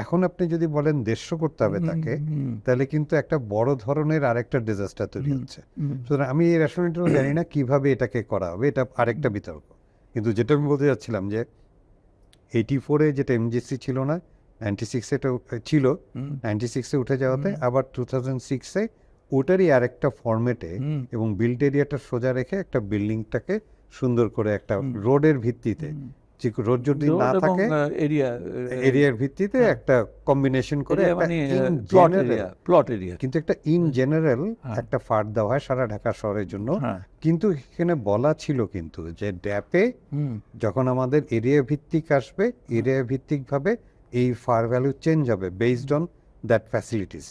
এখন আপনি যদি বলেন 150 করতে হবে তাকে, তাহলে কিন্তু একটা বড় ধরনের আরেকটা ডিজাস্টার তৈরি হচ্ছে। সুতরাং আমি এই রেশনেটও জানি না কিভাবে এটাকে করা হবে, এটা আরেকটা বিতর্ক। কিন্তু যেটা আমি বলতে যাচ্ছিলাম যে 84-এ যেটা এমজিসি ছিল না, 96-এ এটা ছিল, 96-এ উঠে যাওয়াতে আবার 2006-এ ওটারই আরেকটা ফরম্যাটে এবং বিল্ড এরিয়াটা সোজা রেখে একটা বিল্ডিংটাকে সুন্দর করে একটা রোডের ভিত্তিতে, রোড যদি না থাকে এরিয়ার ভিত্তিতে একটা কম্বিনেশন করে প্লট এরিয়া, কিন্তু একটা ইন জেনারেল একটা ফাট দেওয়া হয় সারা ঢাকা শহরের জন্য। কিন্তু এখানে বলা ছিল কিন্তু যে ড্যাপে যখন আমাদের এরিয়া ভিত্তিক আসবে, এরিয়া ভিত্তিক ভাবে এই ফার ভ্যালু চেঞ্জ হবে বেসড অন দ্যাট ফ্যাসিলিটিস,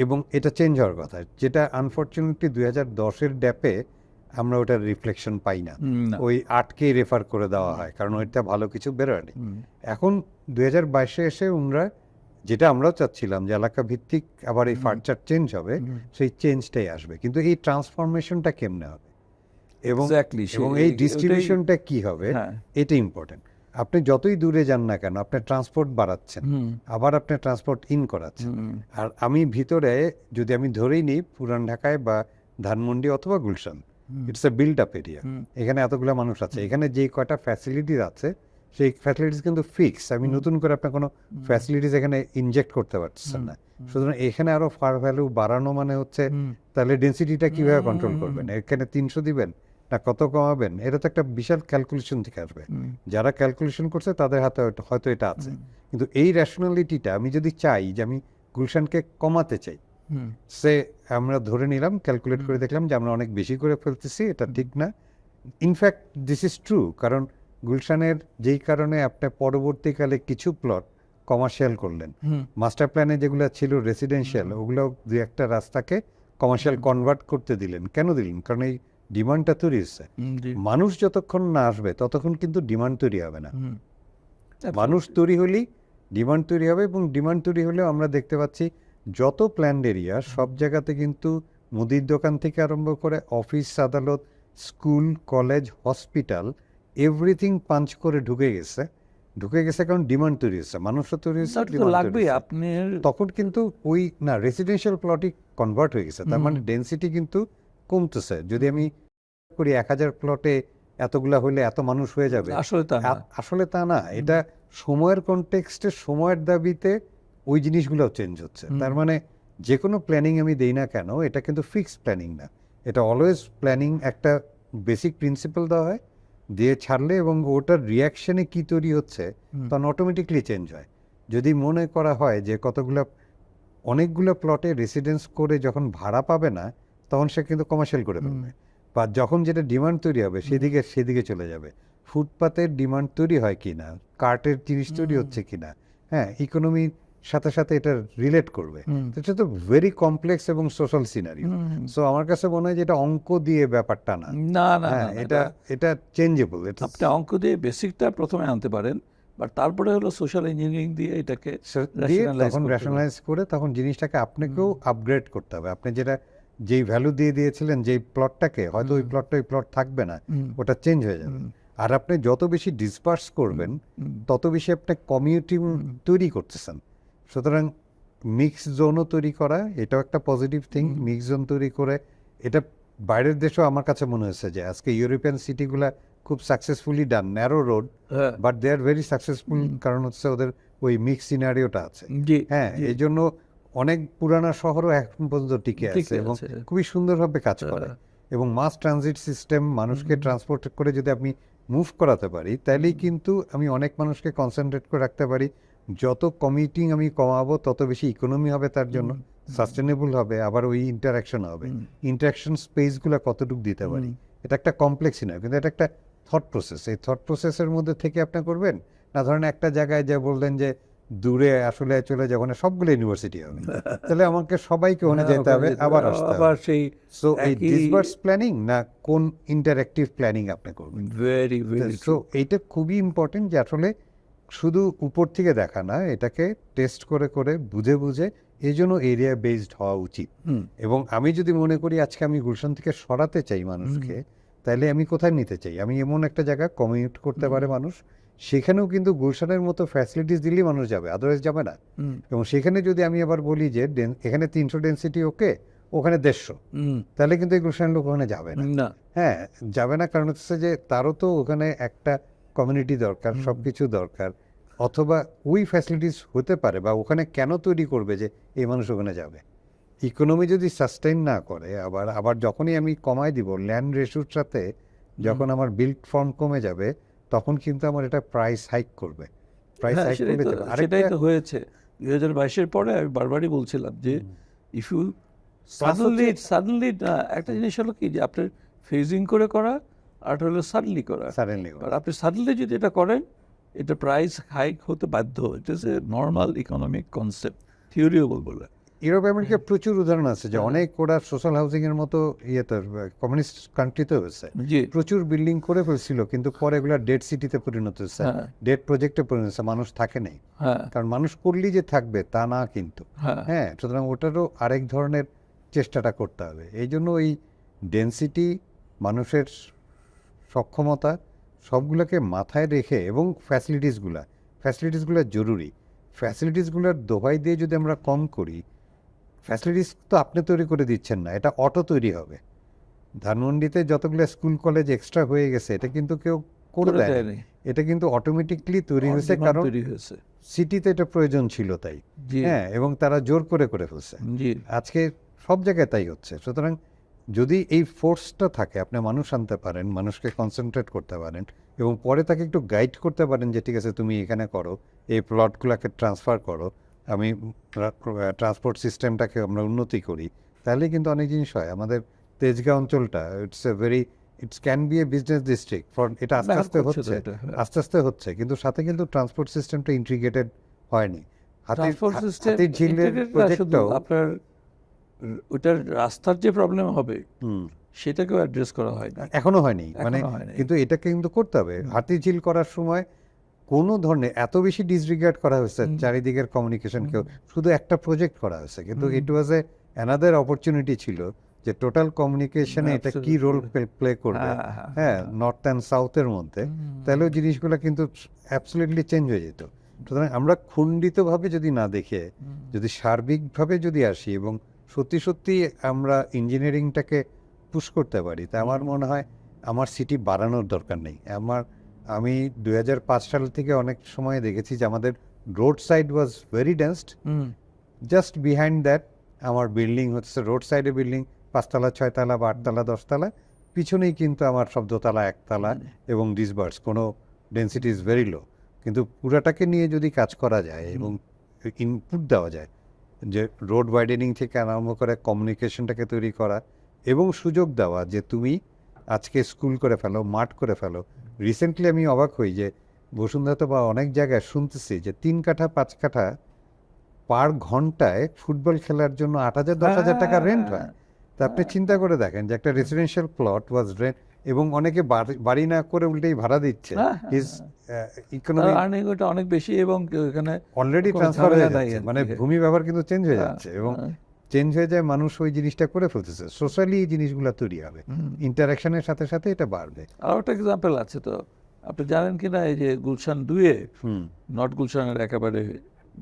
এবং এটা চেঞ্জ হওয়ার কথা, যেটা আনফর্চুনেটলি 2010-এর ড্যাপে আমরা ওটার রিফ্লেকশন পাই না, ওই 8কেই রেফার করে দেওয়া হয়, কারণ ওইটা ভালো কিছু বেরোয়নি। এখন 2022-এ এসে আমরা যেটা আমরাও চাচ্ছিলাম যে এলাকা ভিত্তিক আবার এই ফার্চার চেঞ্জ হবে, সেই চেঞ্জটাই আসবে, কিন্তু এই ট্রান্সফরমেশনটা কেমনে হবে এবং এই ডিস্ট্রিবিউশনটা কি হবে, এটা ইম্পর্টেন্ট। আপনি যতই দূরে যান না কেন, আপনি ট্রান্সপোর্ট বাড়াচ্ছেন, আবার আপনি ট্রান্সপোর্ট ইন করাচ্ছেন। আর আমি ভিতরে যদি আমি ধরেই নিই পুরান ঢাকায় বা ধানমন্ডি অথবা Gulshan, it's a build up area, এখানে এতগুলো মানুষ আছে, এখানে যে কয়টা ফ্যাসিলিটিস আছে সেই ফ্যাসিলিটিস কিন্তু ফিক্স, আমি নতুন করে আপনার কোনো ফ্যাসিলিটিস এখানে ইনজেক্ট করতে পারছেন না। সুতরাং এখানে আরো ফার ভ্যালু বাড়ানো মানে হচ্ছে তাহলে ডেন্সিটিটা কিভাবে কন্ট্রোল করবেন, এখানে 300 দিবেন না কত কমাবেন, এটা তো একটা বিশাল ক্যালকুলেশন থেকে আসবে। যারা ক্যালকুলেশন করছে তাদের হাতে হয়তো এটা আছে, কিন্তু এই রেশনালিটিটা আমি যদি চাই যে আমি গুলশানকে কমাতে চাই, সে আমরা ধরে নিলাম, ক্যালকুলেট করে দেখলাম যে আমরা অনেক বেশি করে ফেলতেছি, এটা ঠিক না। ইনফ্যাক্ট দিস ইজ ট্রু, কারণ গুলশানের যেই কারণে আপনার পরবর্তীকালে কিছু প্লট কমার্শিয়াল করলেন, মাস্টার প্ল্যানে যেগুলো ছিল রেসিডেন্সিয়াল, ওগুলো দুই একটা রাস্তাকে কমার্শিয়াল কনভার্ট করতে দিলেন। কেন দিলেন? কারণ এই ডিমান্ডটা তৈরি হচ্ছে। মানুষ যতক্ষণ না আসবে ততক্ষণ কিন্তু ডিমান্ড তৈরি হবে না। মানুষ তৈরি হলেই ডিমান্ড তৈরি হবে, এবং ডিমান্ড তৈরি হলেও আমরা দেখতে পাচ্ছি যত প্ল্যান্ড এরিয়া সব জায়গাতে কিন্তু মুদির দোকান থেকে আরম্ভ করে অফিস আদালত, school, college, hospital, everything punch করে ঢুকে গেছে, কারণ ডিমান্ড তৈরি হচ্ছে, মানুষও তৈরি হচ্ছে, তখন কিন্তু ওই না রেসিডেন্সিয়াল প্লটই কনভার্ট হয়ে গেছে, তার মানে ডেনসিটি কিন্তু কমতেছে। যদি আমি করি 1000 প্লটে এতগুলা হলে এত মানুষ হয়ে যাবে, আসলে তা না। এটা সময়ের কনটেক্সটে, সময়ের দাবিতে ওই জিনিসগুলোও চেঞ্জ হচ্ছে। তার মানে যে কোনো প্ল্যানিং আমি দেই না কেন, এটা কিন্তু ফিক্সড প্ল্যানিং না, এটা অলওয়েজ প্ল্যানিং একটা বেসিক প্রিন্সিপাল দেওয়া হয়, দিয়ে ছাড়লে এবং ওটার রিয়াকশনে কি তৈরি হচ্ছে তখন অটোমেটিকলি চেঞ্জ হয়। যদি মনে করা হয় যে অনেকগুলো প্লটে রেসিডেন্স করে যখন ভাড়া পাবে না, তখন সে কিন্তু কমার্শিয়াল করে ফেলবে, বা যখন যেটা ডিমান্ড তৈরি হবে সেদিকে চলে যাবে। ফুটপাতের ডিমান্ড তৈরি হয় কিনা, কার্টের জিনিস তৈরি হচ্ছে কিনা, হ্যাঁ, ইকোনমির সাথে সাথে এটা রিলেট করবে। এটা তো ভেরি কমপ্লেক্স এবং সোশ্যাল সিনারিও। সো আমার কাছে মনে হয় যে এটা অঙ্ক দিয়ে ব্যাপারটা না, এটা চেঞ্জেবল। আপনি অঙ্ক দিয়ে বেসিকটা প্রথমে আনতে পারেন, বাট তারপরে হলো সোশ্যাল ইঞ্জিনিয়ারিং দিয়ে এটাকে তখন রেশনালাইজ করে তখন জিনিসটাকে আপনাকেও আপগ্রেড করতে হবে। আপনি যেই ভ্যালু দিয়ে দিয়েছিলেন যেই প্লটটাকে, হয়তো ওই প্লট থাকবে না, ওটা চেঞ্জ হয়ে যাবে। আর আপনি যত বেশি ডিসপার্স করবেন তত বেশি আপনি কমিউনিটি তৈরি করতেছেন। সুতরাং মিক্স জোনও তৈরি করা, এটাও একটা পজিটিভ থিং। মিক্স জোন তৈরি করে এটা বাইরের দেশেও আমার কাছে মনে হয়েছে যে আজকে ইউরোপিয়ান সিটিগুলা খুব successfully done, narrow road, but they are very successful, কারণ হচ্ছে ওদের ওই মিক্স সিনারিওটা আছে। হ্যাঁ, এই জন্য অনেক পুরানা শহরও এখন পর্যন্ত টিকে আছে এবং খুবই সুন্দরভাবে কাজ করে। এবং মাস ট্রানজিট সিস্টেম মানুষকে ট্রান্সপোর্ট করে যদি আপনি মুভ করাতে পারি, তাহলেই কিন্তু আমি অনেক মানুষকে কনসেন্ট্রেট করে রাখতে পারি। যত কমিউটিং আমি কমাবো তত বেশি ইকোনমি হবে, তার জন্য সাস্টেনেবল হবে, আবার ওই ইন্টারাকশন হবে। ইন্টারাকশন স্পেসগুলো কতটুকু দিতে পারি, এটা একটা কমপ্লেক্সই নয়, কিন্তু এটা একটা থট প্রসেস। এই থট প্রসেসের মধ্যে থেকে আপনি করবেন না, ধরেন একটা জায়গায় যে বললেন যে দূরে আসলে চলে যাবো না, সবগুলো ইউনিভার্সিটি হবে, তাহলে আমাকে সবাইকে ওখানে যেতে হবে, আবার আসতে হবে। সেই সো এই ডিসবার্স প্ল্যানিং না কোন ইন্টারঅ্যাক্টিভ প্ল্যানিং আপনি করবেন, ভেরি ভেরি সো এইটা খুবই ইম্পর্টেন্ট যে আসলে শুধু উপর থেকে দেখা না, এটাকে টেস্ট করে করে বুঝে বুঝে, এই জন্য এরিয়া বেসড হওয়া উচিত। এবং আমি যদি মনে করি আজকে আমি গুলশান থেকে সরাতে চাই মানুষকে, তাহলে আমি কোথায় নিতে চাই, আমি এমন একটা জায়গা কমিউট করতে পারে মানুষ, সেখানেও কিন্তু গুলশানের মতো ফ্যাসিলিটিস দিলেই মানুষ যাবে, আদারওয়াইজ যাবে না। এবং সেখানে যদি আমি আবার বলি যে এখানে 300 ডেন্সিটি ওকে, ওখানে 150, তাহলে কিন্তু এই গুলশানের লোক ওখানে যাবে না। হ্যাঁ, যাবে না, কারণ হচ্ছে যে তারও তো ওখানে একটা কমিউনিটি দরকার, সব কিছু দরকার। অথবা ওই ফ্যাসিলিটিস হতে পারে, বা ওখানে কেন তৈরি করবে যে এই মানুষ ওখানে যাবে। ইকোনমি যদি সাস্টেইন না করে, আবার যখনই আমি কমাই দিব ল্যান্ড রেশিওর সাথে, যখন আমার বিল্ড ফর্ম কমে যাবে, তখন কিন্তু আমার এটা প্রাইস হাইক করবে, প্রাইস হাইক করলে যাবে। সেটাই তো হয়েছে 2022-এর পরে। আমি বারবারই বলছিলাম যে ইফ ইউ সাডেনলি একটা জিনিস হলো কি, যে আপনার ফেজিং করে করা আর হলো সাডেনলি করা। আর আপনি সাডেনলি যদি এটা করেন, এটা প্রাইস হাইক হতে বাধ্য। It is a normal economic concept, থিওরিও বলবো না। ইউরোপ আমেরিকায় প্রচুর উদাহরণ আছে যে অনেক ওরা সোশ্যাল হাউসিং এর মতো ইয়েতে কমিউনিস্ট কান্ট্রিতে হয়েছে, প্রচুর বিল্ডিং করে ফেলছিল, কিন্তু পরে এগুলো ডেড সিটিতে পরিণত হয়েছে, ডেড প্রজেক্টে পরিণত হয়েছে, মানুষ থাকে নাই। কারণ মানুষ করলেই যে থাকবে তা না কিন্তু। হ্যাঁ, সুতরাং ওটারও আরেক ধরনের চেষ্টাটা করতে হবে। এই জন্য এই ডেনসিটি, মানুষের সক্ষমতা, সবগুলোকে মাথায় রেখে, এবং ফ্যাসিলিটিসগুলো জরুরি। ফ্যাসিলিটিসগুলোর দোহাই দিয়ে যদি আমরা কম করি, ফ্যাসিলিটিস তো আপনি তৈরি করে দিচ্ছেন না, এটা অটো তৈরি হবে। ধানমন্ডিতে যতগুলো স্কুল কলেজ এক্সট্রা হয়ে গেছে, এটা কিন্তু কেউ করে দেয়, এটা কিন্তু অটোমেটিকলি তৈরি হয়েছে, কারণ সিটিতে এটা প্রয়োজন ছিল তাই। হ্যাঁ, এবং তারা জোর করে করে ফেলছে, আজকে সব জায়গায় তাই হচ্ছে। সুতরাং যদি এই ফোর্সটা থাকে, আপনি মানুষ আনতে পারেন, মানুষকে কনসেন্ট্রেট করতে পারেন, এবং পরে তাকে একটু গাইড করতে পারেন যে ঠিক আছে তুমি এখানে করো, এই প্লটগুলোকে ট্রান্সফার করো, আমি ট্রান্সপোর্ট সিস্টেমটাকে আমরা উন্নতি করি, তাহলে কিন্তু অনেক জিনিস হয়। আমাদের তেজগাঁও অঞ্চলটা it's can B A business district for, এটা আস্তে আস্তে হচ্ছে, কিন্তু সাথে কিন্তু ট্রান্সপোর্ট সিস্টেমটা ইন্টিগ্রেটেড হয়নি। হাতির ঝিলের প্রজেক্টটাও আপনার ওইটার রাস্তার যে প্রবলেম হবে সেটাকেও অ্যাড্রেস করা হয় না, এখনো হয়নি, মানে কিন্তু এটাকে কিন্তু করতে হবে। হাতির ঝিল করার সময় কোনো ধরনের এত বেশি ডিসরিগার্ড করা হয়েছে চারিদিকের কমিউনিকেশনকেও, শুধু একটা প্রজেক্ট করা হয়েছে, কিন্তু ইট ওয়াজ এ অ্যানাদার অপরচুনিটি ছিল যে টোটাল কমিউনিকেশনে এটা কি রোল প্লে করবে, হ্যাঁ, নর্থ অ্যান্ড সাউথের মধ্যে, তাহলেও জিনিসগুলো কিন্তু অ্যাবসলিউটলি চেঞ্জ হয়ে যেত। সুতরাং আমরা খণ্ডিতভাবে যদি না দেখে, যদি সার্বিকভাবে যদি আসি, এবং সত্যি সত্যি আমরা ইঞ্জিনিয়ারিংটাকে পুশ করতে পারি, তা আমার মনে হয় আমার সিটি বাড়ানোর দরকার নেই। আমি 2005 সাল থেকে অনেক সময় দেখেছি যে আমাদের road side was very densed, just behind that আমার বিল্ডিং হচ্ছে রোড সাইডে বিল্ডিং 5 তলা 6 তলা বা 8 তলা 10 তলা, পিছনেই কিন্তু আমার সব দোতলা 1 তলা, এবং ডিসবার্স কোনো ডেন্সিটি ইজ ভেরি লো। কিন্তু পুরাটাকে নিয়ে যদি কাজ করা যায় এবং ইনপুট দেওয়া যায়, যে রোড ওয়াইডেনিং থেকে আরম্ভ করে কমিউনিকেশনটাকে তৈরি করা, এবং সুযোগ দেওয়া যে তুমি আজকে স্কুল করে ফেলো, মাঠ করে ফেলো। রিসেন্টলি আমি অবাক হই যে বসুন্ধরাতে বা অনেক জায়গায় শুনতেছি যে 3 কাঠা 5 কাঠা পার ঘন্টায় ফুটবল খেলার জন্য 8,000 10,000 টাকা রেন্ট হয়। তা আপনি চিন্তা করে দেখেন যে একটা রেসিডেন্সিয়াল প্লট ওয়াজ রেন্ট, এবং অনেকে বাড়ি না করে উল্টেই ভাড়া দিচ্ছে। ইকোনমি আর্নিং ওটা অনেক বেশি, এবং এখানে অলরেডি ট্রান্সফার হয়ে যাচ্ছে, মানে ভূমি ব্যবহার কিন্তু চেঞ্জ হয়ে যাচ্ছে, এবং চেঞ্জ হয়ে যায়, মানুষ ওই জিনিসটা করে ফেলতেছে। সোশ্যালি এই জিনিসগুলো তৈরি হবে, ইন্টারাকশনের সাথে সাথে এটা বাড়বে। আর একটা এক্সাম্পল আছে, তো আপনি জানেন কিনা, এই যে গুলশান 2-এ, নর্থ গুলশানের একেবারে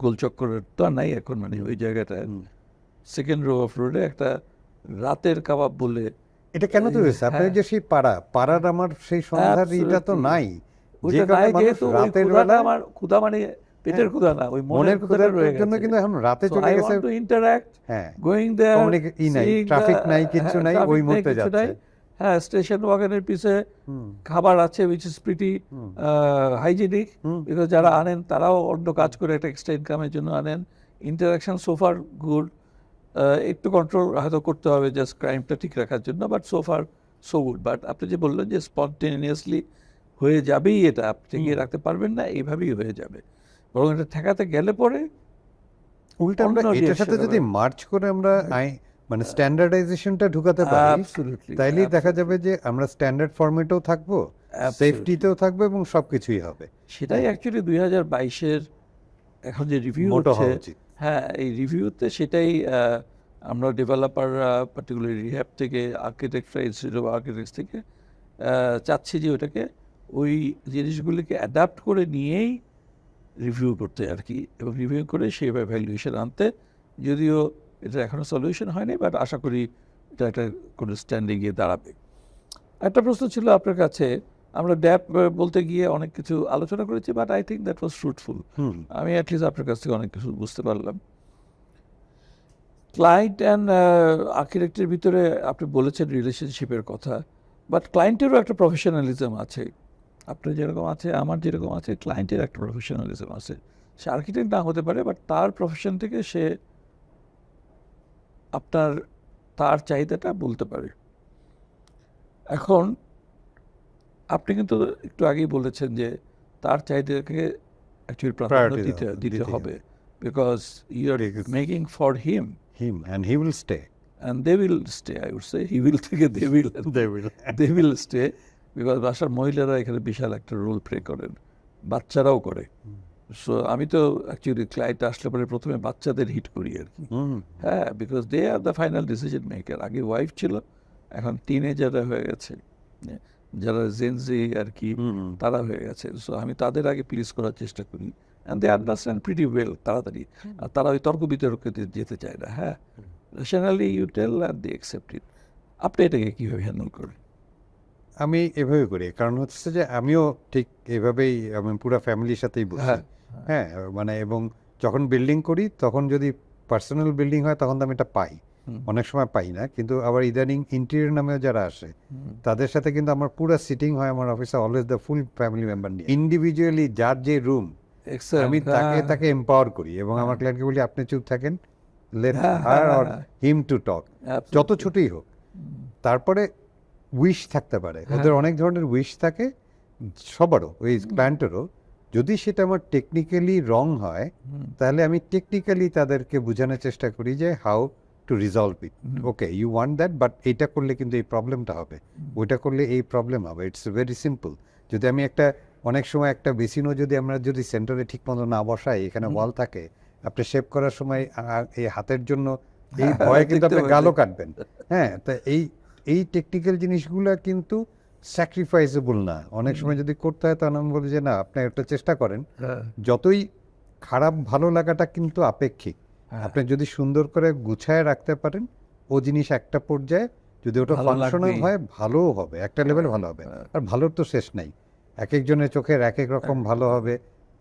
গোলচক্করের তো নাই এখন, মানে ওই জায়গাটায় সেকেন্ড রো অফ রোডে একটা রাতের কাবাব বলে। এটা কেন তৈরি হয়েছে? আপনার যে সেই পাড়ার আমার সেই সন্ধ্যার এটা তো নাই, রাতের বেলা আমার ক্ষুধা, মানে পেটের ক্ষুধা না, ওই মনের ক্ষুধার জন্য কিন্তু এখন রাতে চলে গেছে। ইন্টারঅ্যাক্ট, গোয়িং দেয়ার, ট্রাফিক নাই, কিছু নাই, ওই মুহূর্তে যাচ্ছে। হ্যাঁ, স্টেশন ওয়াগনের পিছে খাবার আছে which is pretty hygienic, because যারা আনেন তারাও অন্য কাজ করে একটা এক্সট্রা ইনকামের জন্য আনেন। ইন্টারাকশন সোফার গুড, একটু কন্ট্রোল হয়তো করতে হবে জাস্ট ক্রাইমটা ঠিক রাখার জন্য, বাট সোফার সো গুড। বাট আপনি যে বললেন যে স্পন্টেনিয়াসলি হয়ে যাবেই, এটা আপনি ঠেকিয়ে রাখতে পারবেন না, এইভাবেই হয়ে যাবে। বরং এটা ঠেকাতে গেলে পরে উল্টা আমরা অন্য এটার সাথে reaction যদি হবে। মার্চ করে আমরা মানে স্ট্যান্ডার্ডাইজেশনটা ঢুকাতে পারি, Absolutely, তাইলেই দেখা যাবে absolutely. যে আমরা স্ট্যান্ডার্ড ফরম্যাটেও থাকবো, Absolutely. সেফটিতেও থাকবো এবং সবকিছুই হবে। সেটাই অ্যাকচুয়ালি 2022-এর এখন যে রিভিউ মোটো হচ্ছে, হওয়া উচিত। হ্যাঁ এই রিভিউতে সেটাই আমরা ডেভেলপাররা পার্টিকুলারলি রিহ্যাব থেকে, আর্কিটেক্টরা, ইনস্টিটিউট অফ আর্কিটেক্টস থেকে চাচ্ছি যে ওটাকে ওই জিনিসগুলিকে অ্যাডাপ্ট করে নিয়েই রিভিউ করতে আর কি, এবং রিভিউ করে সেইভাবে ভ্যালুয়েশন আনতে। যদিও এটা এখনও সলিউশন হয়নি, বাট আশা করি এটা একটা কোনো স্ট্যান্ডে গিয়ে দাঁড়াবে। একটা প্রশ্ন ছিল আপনার কাছে, আমরা ড্যাপ বলতে গিয়ে অনেক কিছু আলোচনা করেছি, but I think that was fruitful. আমি অ্যাটলিস্ট আপনার কাছ থেকে অনেক কিছু বুঝতে পারলাম। ক্লায়েন্ট অ্যান্ড আর্কিটেক্টের ভিতরে আপনি বলেছেন রিলেশনশিপের কথা, বাট ক্লায়েন্টেরও একটা প্রফেশনালিজম আছে। আপনার যেরকম আছে, আমার যেরকম আছে, ক্লায়েন্টের একটা প্রফেশনালিজম আছে। সে আর্কিটেক্ট না হতে পারে, বাট তার প্রফেশন থেকে সে আপনার তার চাহিদাটা বলতে পারে। এখন আপনি কিন্তু একটু আগেই বলেছেন যে তার চাহিদাকে অ্যাকচুয়ালি প্রাধান্য Priority দিতে দেওয়া- দিতে দিতে হবে, because you are Because- making for him Him and he will stay. and they will stay. I would say he will থেকে they will they will stay, because বাসার মহিলারা এখানে বিশাল একটা রোল প্লে করেন, বাচ্চারাও করে। সো আমি তো অ্যাকচুয়ালি ক্লায়েন্ট আসলে পরে প্রথমে বাচ্চাদের হিট করি আর কি। হ্যাঁ, because they are the final decision maker. আগে ওয়াইফ ছিল, এখন টিনেজাররা হয়ে গেছে, যারা জেনজি আর কি, তারা হয়ে গেছে। সো আমি তাদের আগে প্লিজ করার চেষ্টা করি, and they understand pretty well তাড়াতাড়ি। আর তারা ওই তর্ক বিতর্কে যেতে চায় না। হ্যাঁ, rationally you tell and they accept it. আপনি এটাকে কীভাবে হ্যান্ডেল করেন? আমি এভাবে করি, কারণ হচ্ছে যে আমিও ঠিক এভাবেই, আমি পুরো ফ্যামিলির সাথেই বসি। হ্যাঁ, হ্যাঁ, মানে এবং যখন বিল্ডিং করি তখন যদি পার্সোনাল বিল্ডিং হয় তখন তো আমি এটা পাই, অনেক সময় পাই না। কিন্তু আবার ইদানিং ইন্টেরিয়র নামেও যারা আসে তাদের সাথে কিন্তু আমার পুরো সিটিং হয় আমার অফিসে always the full family member নিয়ে, ইন্ডিভিজুয়ালি যার যে রুম আমি তাকে এম্পাওয়ার করি এবং আমার ক্লায়েন্টকে বলি আপনি চুপ থাকেন, let her or him to talk, যত ছোটই হোক। তারপরে উইশ থাকতে পারে, ওদের অনেক ধরনের উইশ থাকে সবারও, ওই ক্লায়েন্টেরও। যদি সেটা আমার টেকনিক্যালি রং হয় তাহলে আমি টেকনিক্যালি তাদেরকে বোঝানোর চেষ্টা করি যে how to resolve it. Okay, you want that, but এইটা করলে কিন্তু এই প্রবলেমটা হবে, ওইটা করলে এই প্রবলেম হবে। It's very simple. যদি আমি অনেক সময় একটা বেসিনও আমরা যদি সেন্টারে ঠিক মতো না বসাই, এখানে ওয়াল থাকে, আপনি শেভ করার সময় এই হাতের জন্য এই ভয়ে কিন্তু আপনি গালও কাটবেন। হ্যাঁ, তা এই টেকনিক্যাল জিনিসগুলো কিন্তু স্যাক্রিফাইসেবল না। অনেক সময় যদি করতে হয় তখন আমি বলি যে না, আপনি একটা চেষ্টা করেন, যতই খারাপ ভালো লাগাটা কিন্তু আপেক্ষিক। আপনি যদি সুন্দর করে গুছায় রাখতে পারেন, ও জিনিস একটা পর্যায়ে যদি ওটা ফাংশনাল হয় ভালোও হবে, একটা লেভেল ভালো হবে। আর ভালোর তো শেষ নাই, এক একজনের চোখের এক এক রকম ভালো হবে,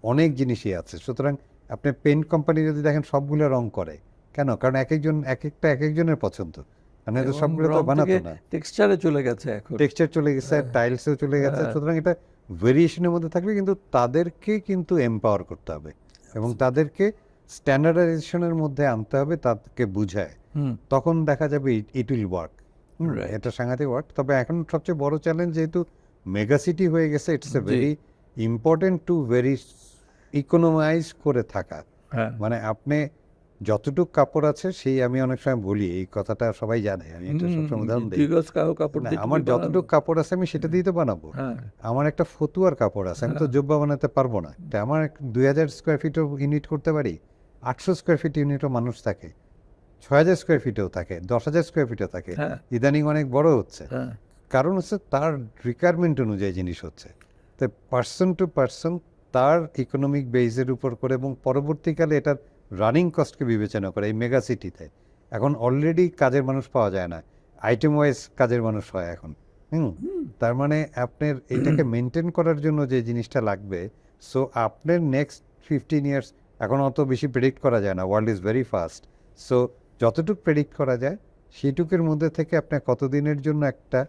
অনেক জিনিসই আছে। সুতরাং আপনি পেইন্ট কোম্পানি যদি দেখেন সবগুলো রং করে কেন? কারণ এক একজনের পছন্দ, মানে সবগুলো তো বানাতো না। টেক্সচারে চলে গেছে, এখন টেক্সচার চলে গেছে, টাইলসেও চলে গেছে। সুতরাং এটা ভেরিয়েশনের মধ্যে থাকবে, কিন্তু তাদেরকে কিন্তু এম্পাওয়ার করতে হবে এবং তাদেরকে স্ট্যান্ডার্ডাইজেশনের মধ্যে আনতে হবে, তাদেরকে বুঝায়, তখন দেখা যাবে ইট উইল ওয়ার্ক। এটা সাংঘাতিক ওয়ার্ক। তবে এখন সবচেয়ে বড় চ্যালেঞ্জ, যেহেতু মেগাসিটি হয়ে গেছে, it's a very important to very economize করে থাকা। মানে আপনি যতটুক কাপড় আছে সেই, আমি অনেক সময় বলি এই কথাটা, সবাই জানে, আমি এটা সবসময় উদাহরণ দিই, আমার যতটুক কাপড় আছে আমি সেটা দিয়ে তো বানাবো। আমার একটা ফতুয়ার কাপড় আছে, আমি তো জুব্বা বানাতে পারবো না। আমার 2000 স্কোয়ার ফিটও ইউনিট করতে পারি, 800 স্কোয়ার ফিট ইউনিটও মানুষ থাকে, 6000 স্কোয়ার ফিটেও থাকে, 10,000 স্কোয়ার ফিটেও থাকে। ইদানিং অনেক বড় হচ্ছে, কারণ হচ্ছে তার রিকোয়ারমেন্ট অনুযায়ী জিনিস হচ্ছে। তো পার্সন টু পার্সন তার ইকোনমিক বেসের উপর করে, এবং পরবর্তীকালে এটার রানিং কস্টকে বিবেচনা করে। এই মেগা সিটিতে এখন অলরেডি কাজের মানুষ পাওয়া যায় না, আইটেম ওয়াইজ কাজের মানুষ হয় এখন। তার মানে আপনার এটাকে মেনটেন করার জন্য যে জিনিসটা লাগবে, সো আপনার নেক্সট 15 ইয়ার্স এখন অত বেশি প্রেডিক্ট করা যায় না, world is very fast. So যতটুকু প্রেডিক্ট করা যায় সেইটুকুর মধ্যে থেকে আপনার কতদিনের জন্য একটা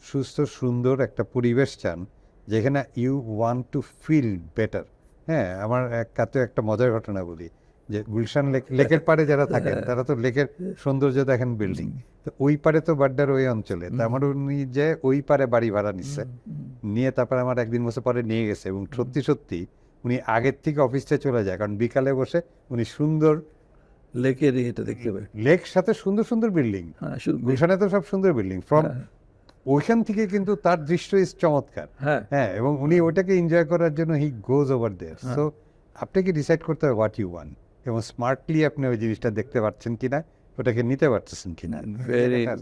সুস্থ সুন্দর একটা পরিবেশ চান যেখানে you want to feel better. হ্যাঁ, আমার কাছে একটা মজার ঘটনা বলি, যে গুলশান লেকের পাড়ে যারা থাকেন তারা তো লেকের সৌন্দর্য দেখেন বিল্ডিং, তো ওই পারে তো বাড্ডার ওই অঞ্চলে, তা আমার উনি যে ওই পারে বাড়ি ভাড়া নিচ্ছে, নিয়ে তারপরে আমার একদিন বছর পরে নিয়ে গেছে, এবং সত্যি সত্যি উনি আগের থেকে অফিসে চলে যায়, কারণ বিকালে বসে উনি সুন্দর লেকের এটা দেখতে পাই। লেক সাথে সুন্দর সুন্দর বিল্ডিং, হ্যাঁ, শুধু গুলশানে তো সব সুন্দর বিল্ডিং, ফ্রম ওইখান থেকে কিন্তু তার দৃশ্য ইস চমৎকার। হ্যাঁ, হ্যাঁ, এবং উনি ওটাকে এনজয় করার জন্য হি গোজ ওভার দেয়ার। সো আপনাকে ডিসাইড করতে হবে হোয়াট ইউ ওয়ান, এবং স্মার্টলি আপনি ওই জিনিসটা দেখতে পাচ্ছেন কিনা, ওটাকে নিতে পারতেছেন কিনা।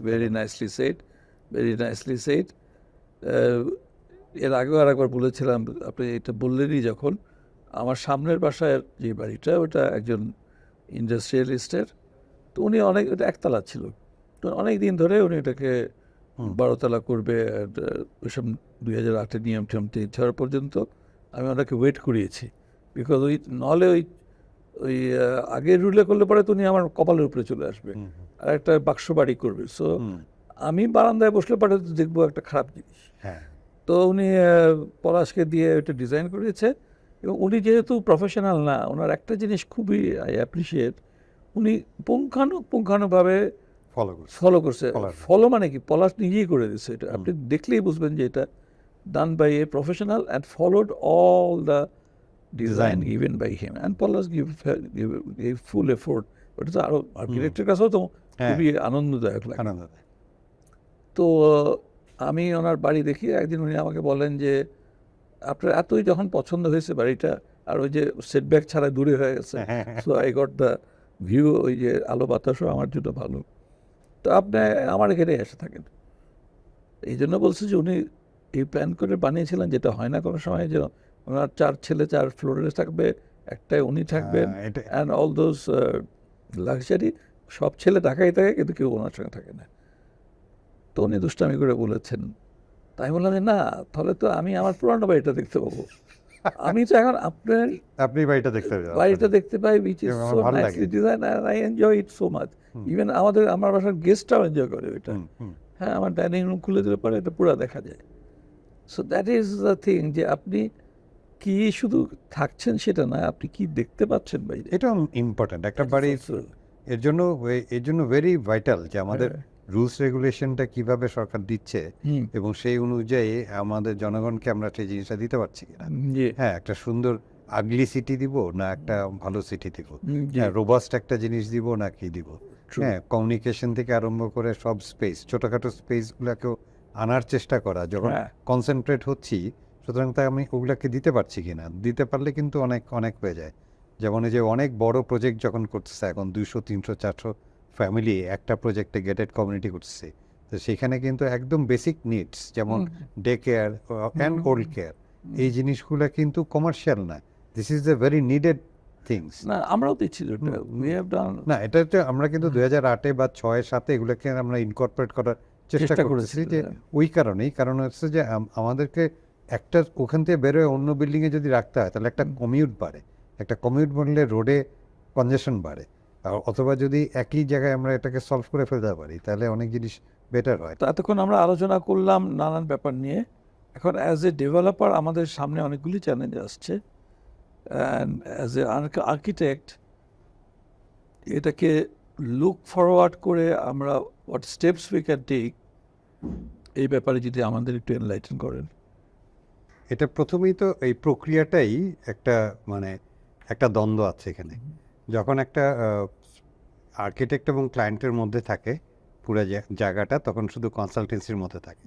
Very nicely said, very nicely said. এর আগেও আর একবার বলেছিলাম, আপনি এটা বললেনই যখন, আমার সামনের বাসায় যে বাড়িটা ওটা একজন ইন্ডাস্ট্রিয়ালিস্টের, তো উনি অনেক, এটা একতলা ছিল, তো অনেক দিন ধরে উনি এটাকে 12তলা করবে, ওইসব 2008-এ নিয়ম টিয়ম চেঞ্জ হওয়ার পর্যন্ত আমি ওনাকে ওয়েট করিয়েছি, বিকজ ওই নাহলে ওই আগের রুলে করলে পরে তো উনি আমার কপালের উপরে চলে আসবে আর একটা বাক্স বাড়ি করবে। সো আমি বারান্দায় বসলে পরে তো দেখবো একটা খারাপ জিনিস। হ্যাঁ, তো উনি পলাশকে দিয়ে এটা ডিজাইন করেছে, এবং উনি যেহেতু প্রফেশনাল না, ওনার একটা জিনিস খুবই আই অ্যাপ্রিসিয়েট, উনি পুঙ্খানুপুঙ্খানুভাবে ফলো করছে। ফলো মানে কি, পলাশ নিজেই করে দিচ্ছে এটা, আপনি দেখলেই বুঝবেন যে এটা done by a professional and followed all the design given by him, and Palash give full effort. ওটা তো আরও আর্কিটেক্টের কাছেও তো খুবই আনন্দদায়ক লাগে। তো আমি ওনার বাড়ি দেখি, একদিন উনি আমাকে বলেন যে আপনার এতই যখন পছন্দ হয়েছে বাড়িটা, আর ওই যে সেটব্যাক ছাড়া দূরে হয়ে গেছে, so I got the view, ওই যে আলো বাতাসও আমার জন্য ভালো, তো আপনি আমার এখানে এসে থাকেন। এই জন্য বলছে যে উনি এই প্ল্যান করে বানিয়েছিলেন, যেটা হয় না কোনো সময়, যে ওনার 4 ছেলে 4 ফ্লোরে থাকবে, একটাই উনি থাকবেন, অ্যান্ড অল দোজ লাক্সারি, সব ছেলে ঢাকায় থাকে কিন্তু কেউ ওনার সঙ্গে থাকে না। তো উনি দুষ্টামি করে বলেছেন, তাই বললাম যে না, তাহলে তো আমি আমার পুরানো বাড়িটা দেখতে পাবো। আমি তো এখন আপনি বাড়িটা দেখতে পাই, which is so nicely designed and I enjoy it so much. Even আমার বাসার গেস্টরাও এনজয় করে ওইটা। হ্যাঁ, আমার ডাইনিং রুম খুলে দিলে পরে এটা পুরো দেখা যায়। So that is the thing, যে আপনি কি শুধু থাকছেন সেটা না, আপনি কি দেখতে পাচ্ছেন বাইরে, এটা ইম্পর্টেন্ট একটা বাড়ির। এর জন্য ভেরি ভাইটাল যে আমাদের রুলস রেগুলেশনটা কিভাবে সরকার দিচ্ছে, এবং সেই অনুযায়ী আমাদের জনগণকে আমরা সেই জিনিসটা দিতে পারছি কিনা। হ্যাঁ, একটা সুন্দর আগলি সিটি দিব না একটা ভালো সিটি দিব, হ্যাঁ, রোবাস্ট একটা জিনিস দিব না কি দিব। হ্যাঁ, কমিউনিকেশন থেকে আরম্ভ করে সব স্পেস, ছোটখাটো স্পেসগুলোকেও আনার চেষ্টা করা, যখন কনসেন্ট্রেট হচ্ছি, সুতরাং তাই আমি ওগুলাকে দিতে পারছি কিনা, দিতে পারলে কিন্তু অনেক অনেক হয়ে যায়। যেমন এই যে অনেক বড় প্রজেক্ট যখন করতেছে এখন 200, 300, 400 ফ্যামিলি একটা প্রজেক্টে গেটেড কমিউনিটি করছে, তো সেখানে কিন্তু একদম বেসিক নিডস যেমন day care and old care, এই জিনিসগুলো কিন্তু কমার্শিয়াল না, this is a very needed things. না, আমরাও দিচ্ছি না, এটা হচ্ছে আমরা কিন্তু 2008-এ বা 2006-7 এগুলোকে আমরা ইনকর্পোরেট করার চেষ্টা করেছি, যে ওই কারণ হচ্ছে যে আমাদেরকে একটা ওখান থেকে বেরোয় অন্য বিল্ডিংয়ে যদি রাখতে হয় তাহলে একটা কমিউট বাড়ে, একটা কমিউট বাড়লে রোডে কনজেশন বাড়ে, অথবা যদি একই জায়গায় আমরা এটাকে সলভ করে ফেলতে পারি তাহলে অনেক জিনিস বেটার হয়। তো এতক্ষণ আমরা আলোচনা করলাম নানান ব্যাপার নিয়ে। এখন অ্যাজ এ ডেভেলপার আমাদের সামনে অনেকগুলি চ্যালেঞ্জ আসছে, অ্যান্ড অ্যাজ এ আর্কিটেক্ট এটাকে লুক ফরওয়ার্ড করে আমরা what steps we can take, এই ব্যাপারে যদি আমাদের একটু এনলাইটেন করেন। এটা প্রথমেই তো এই প্রক্রিয়াটাই একটা দ্বন্দ্ব আছে এখানে। যখন একটা আর্কিটেক্ট এবং ক্লায়েন্টের মধ্যে থাকে পুরো জায়গাটা, তখন শুধু কনসালটেন্সির মধ্যে থাকে,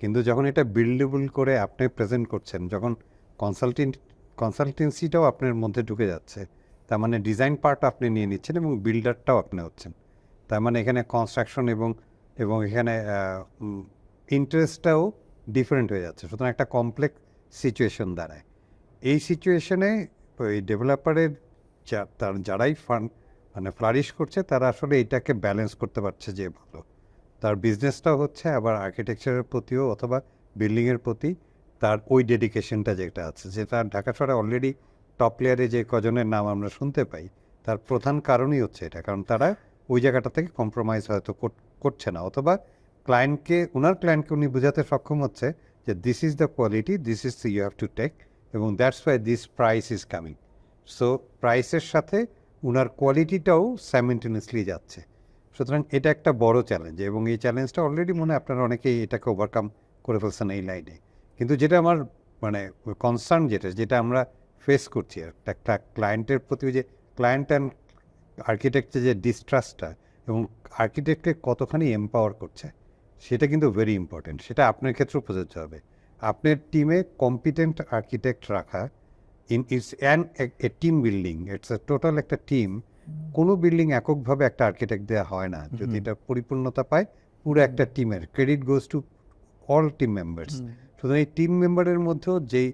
কিন্তু যখন এটা বিল্ডেবল করে আপনি প্রেজেন্ট করছেন, যখন কনসালটেন্সিটাও আপনার মধ্যে ঢুকে যাচ্ছে, তার মানে ডিজাইন পার্ট আপনি নিয়ে নিচ্ছেন এবং বিল্ডারটাও আপনি হচ্ছেন, তার মানে এখানে কনস্ট্রাকশন এবং এখানে ইন্টারেস্টটাও ডিফারেন্ট হয়ে যাচ্ছে, সুতরাং একটা কমপ্লেক্স সিচুয়েশন দাঁড়ায়। এই সিচুয়েশনে ওই ডেভেলপারের যারাই ফ্লারিশ করছে তারা আসলে এটাকে ব্যালেন্স করতে পারছে যে ভালো, তার বিজনেসটাও হচ্ছে, আবার আর্কিটেকচারের প্রতিও অথবা বিল্ডিংয়ের প্রতি তার ওই ডেডিকেশনটা যেটা আছে, যেটা ঢাকা শহরে অলরেডি টপ লেয়ারে যে কজনের নাম আমরা শুনতে পাই, তার প্রধান কারণই হচ্ছে এটা, কারণ তারা ওই জায়গাটা থেকে কম্প্রোমাইজ হয়তো করছে না, অথবা ওনার ক্লায়েন্টকে উনি বোঝাতে সক্ষম হচ্ছে যে this is the quality, this is you have to take, এবং that's why this price is coming. So প্রাইসের সাথে উনার কোয়ালিটিটাও সাইমেন্টেনিয়াসলি যাচ্ছে। সুতরাং এটা একটা বড় চ্যালেঞ্জ, এবং এই চ্যালেঞ্জটা অলরেডি মনে হয় আপনারা অনেকেই এটাকে ওভারকাম করে ফেলছেন এই লাইনে। কিন্তু যেটা আমার মানে কনসার্ন, যেটা আমরা ফেস করছি একটা ক্লায়েন্টের প্রতি, যে ক্লায়েন্ট অ্যান্ড আর্কিটেক্টের যে ডিস্ট্রাস্টটা এবং আর্কিটেক্টকে কতখানি এম্পাওয়ার করছে, সেটা কিন্তু ভেরি ইম্পর্টেন্ট। সেটা আপনার ক্ষেত্রেও প্রযোজ্য হবে। আপনার টিমে কম্পিটেন্ট আর্কিটেক্ট রাখা it's a team building, it's a total একটা টিম। কোনো বিল্ডিং এককভাবে একটা আর্কিটেক্ট দেওয়া হয় না, যদি এটা পরিপূর্ণতা পায় পুরো একটা টিমের credit goes to all team members. সুতরাং এই টিম মেম্বারের মধ্যেও যেই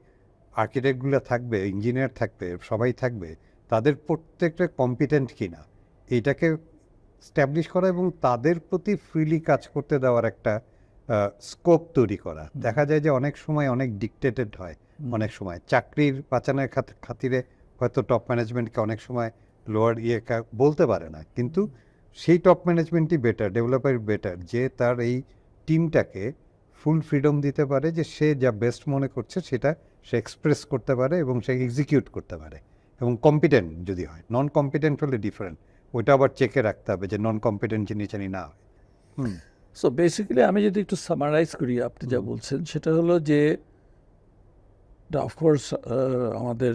আর্কিটেক্টগুলো থাকবে, ইঞ্জিনিয়ার থাকবে, সবাই থাকবে, তাদের প্রত্যেকটা কম্পিটেন্ট কিনা এইটাকে স্ট্যাবলিশ করা এবং তাদের প্রতি ফ্রিলি কাজ করতে দেওয়ার একটা স্কোপ তৈরি করা। দেখা যায় যে অনেক সময় অনেক ডিকটেটেড হয়, অনেক সময় চাকরির বাঁচানোর খাতিরে হয়তো টপ ম্যানেজমেন্টকে অনেক সময় লোয়ার বলতে পারে না, কিন্তু সেই টপ ম্যানেজমেন্টই বেটার, ডেভেলপার বেটার, যে তার এই টিমটাকে ফুল ফ্রিডম দিতে পারে, যে সে যা বেস্ট মনে করছে সেটা সে এক্সপ্রেস করতে পারে এবং সে এক্সিকিউট করতে পারে। এবং কম্পিটেন্ট যদি হয়, নন কম্পিটেন্ট হলে ডিফারেন্ট, ওইটা আবার চেকে রাখতে হবে যে নন কম্পিটেন্ট জিনিস জানি না হয়। সো বেসিক্যালি আমি যদি একটু সামারাইজ করি আপনি যা বলছেন, সেটা হলো যে অফকোর্স আমাদের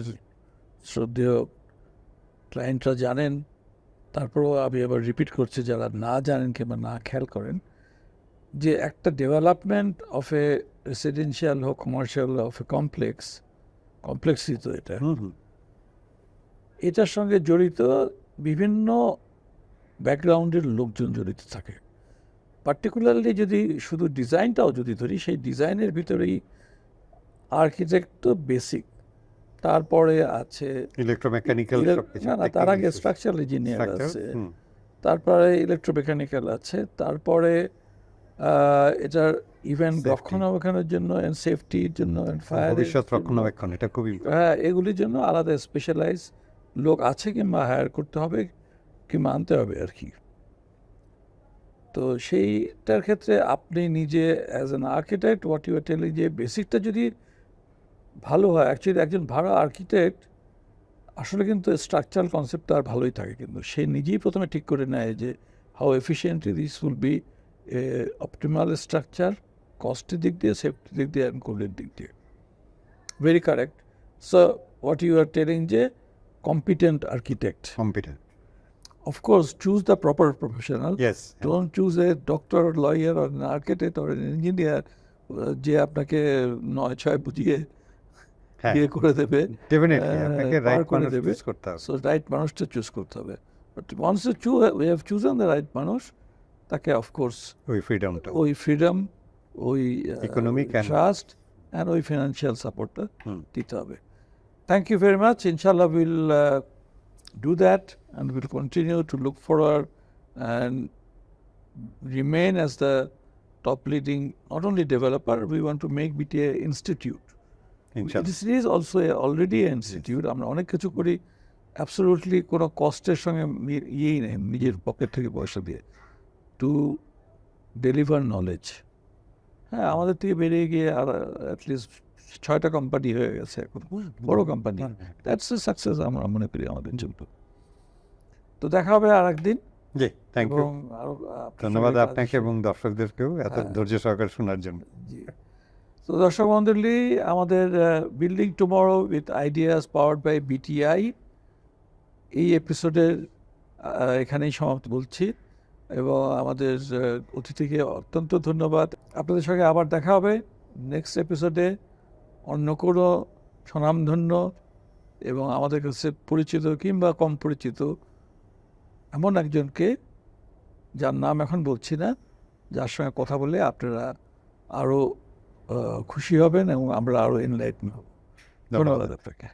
শ্রদ্ধেয় ক্লায়েন্টরা জানেন, তারপরেও আমি আবার রিপিট করছি যারা না জানেন কিংবা না খেয়াল করেন, যে একটা ডেভেলপমেন্ট অফ এ রেসিডেন্সিয়াল হোক, কমার্শিয়াল, অফ এ কমপ্লেক্সই তো এটা, এটার সঙ্গে জড়িত বিভিন্ন ব্যাকগ্রাউন্ডের লোকজন জড়িত থাকে। পার্টিকুলারলি যদি শুধু ডিজাইনটাও যদি ধরি, সেই ডিজাইনের ভিতরেই আর্কিটেক্ট তো বেসিক, তারপরে আছে ইলেকট্রোমেকানিক্যাল, না না, তার আগে স্ট্রাকচারাল ইঞ্জিনিয়ার আছে, তারপরে ইলেকট্রোমেকানিক্যাল আছে, তারপরে এটার ইভেন্ট রক্ষণাবেক্ষণের জন্য এন্ড সেফটির জন্য এন্ড ফায়ার, ভবিষ্যৎ রক্ষণাবেক্ষণ, এটা খুবই হ্যাঁ, এগুলির জন্য আলাদা স্পেশালাইজ লোক আছে কিংবা হায়ার করতে হবে কিংবা আনতে হবে আর কি। তো সেইটার ক্ষেত্রে আপনি নিজে as an architect what you are telling, যে বেসিকটা যদি ভালো হয়, অ্যাকচুয়ালি একজন ভালো আর্কিটেক্ট আসলে কিন্তু স্ট্রাকচারাল কনসেপ্ট তার ভালোই থাকে, কিন্তু সে নিজেই প্রথমে ঠিক করে নেয় যে how efficiently this will be optimal structure, কস্টের দিক দিয়ে, সেফটির দিক দিয়ে, অ্যান্ড কোডের দিক দিয়ে। Very correct. So what you are telling যে competent architect. Competent. Of course, choose the proper professional. Yes. Don't choose a doctor or lawyer or an architect or an engineer যে আপনাকে 9-6 বুঝিয়ে বিয়ে করে দেবে, ডেফিনেটলি আপনাকে পার রাইট করে মানুষ দেবে। চুজ করতে হবে। সো রাইট মানুষটা চুজ করতে হবে। But once we have chosen the right মানুষ, তাকে অফকোর্স ওই ফ্রিডমটা, ওই ফ্রিডম, ওই Economic and- ট্রাস্ট অ্যান্ড ওই ফিনান্সিয়াল সাপোর্টটা দিতে হবে। Thank you very much. Inshallah, we'll do that, and we'll continue to look forward and remain as the top leading, not only developer, we want to make BTA institute. ইনশাআল্লাহ। This is also already an institute. আমরা অনেক কিছু করি absolutely কোনো কস্টের সঙ্গে ইয়েই নেই, নিজের পকেট থেকে পয়সা দিয়ে, টু ডেলিভার নলেজ। হ্যাঁ, আমাদের থেকে বেরিয়ে গিয়ে আর অ্যাটলিস্ট 6টা কোম্পানি হয়ে গেছে এখন, বড় কোম্পানি। দ্যাটস এ সাকসেস আমরা মনে করি আমাদের জন্য। তো দেখা হবে আর একদিন। জি, থ্যাংক ইউ, এবং আরো ধন্যবাদ আপনাকে এবং দর্শকদেরকেও এত ধৈর্য সহকারে শোনার জন্য। তো দর্শক মণ্ডলী, আমাদের building tomorrow with ideas powered by BTI এই এপিসোডের এখানেই সমাপ্ত বলছি, এবং আমাদের অতিথিকে অত্যন্ত ধন্যবাদ। আপনাদের সঙ্গে আবার দেখা হবে নেক্সট এপিসোডে অন্য কোনো স্বনামধন্য এবং আমাদের কাছে পরিচিত কিংবা কম পরিচিত এমন একজনকে, যার নাম এখন বলছি না, যার সঙ্গে কথা বলে আপনারা আরও খুশি হবেন এবং আমরা আরও এনলাইটেন হব। ধন্যবাদ আপনাকে।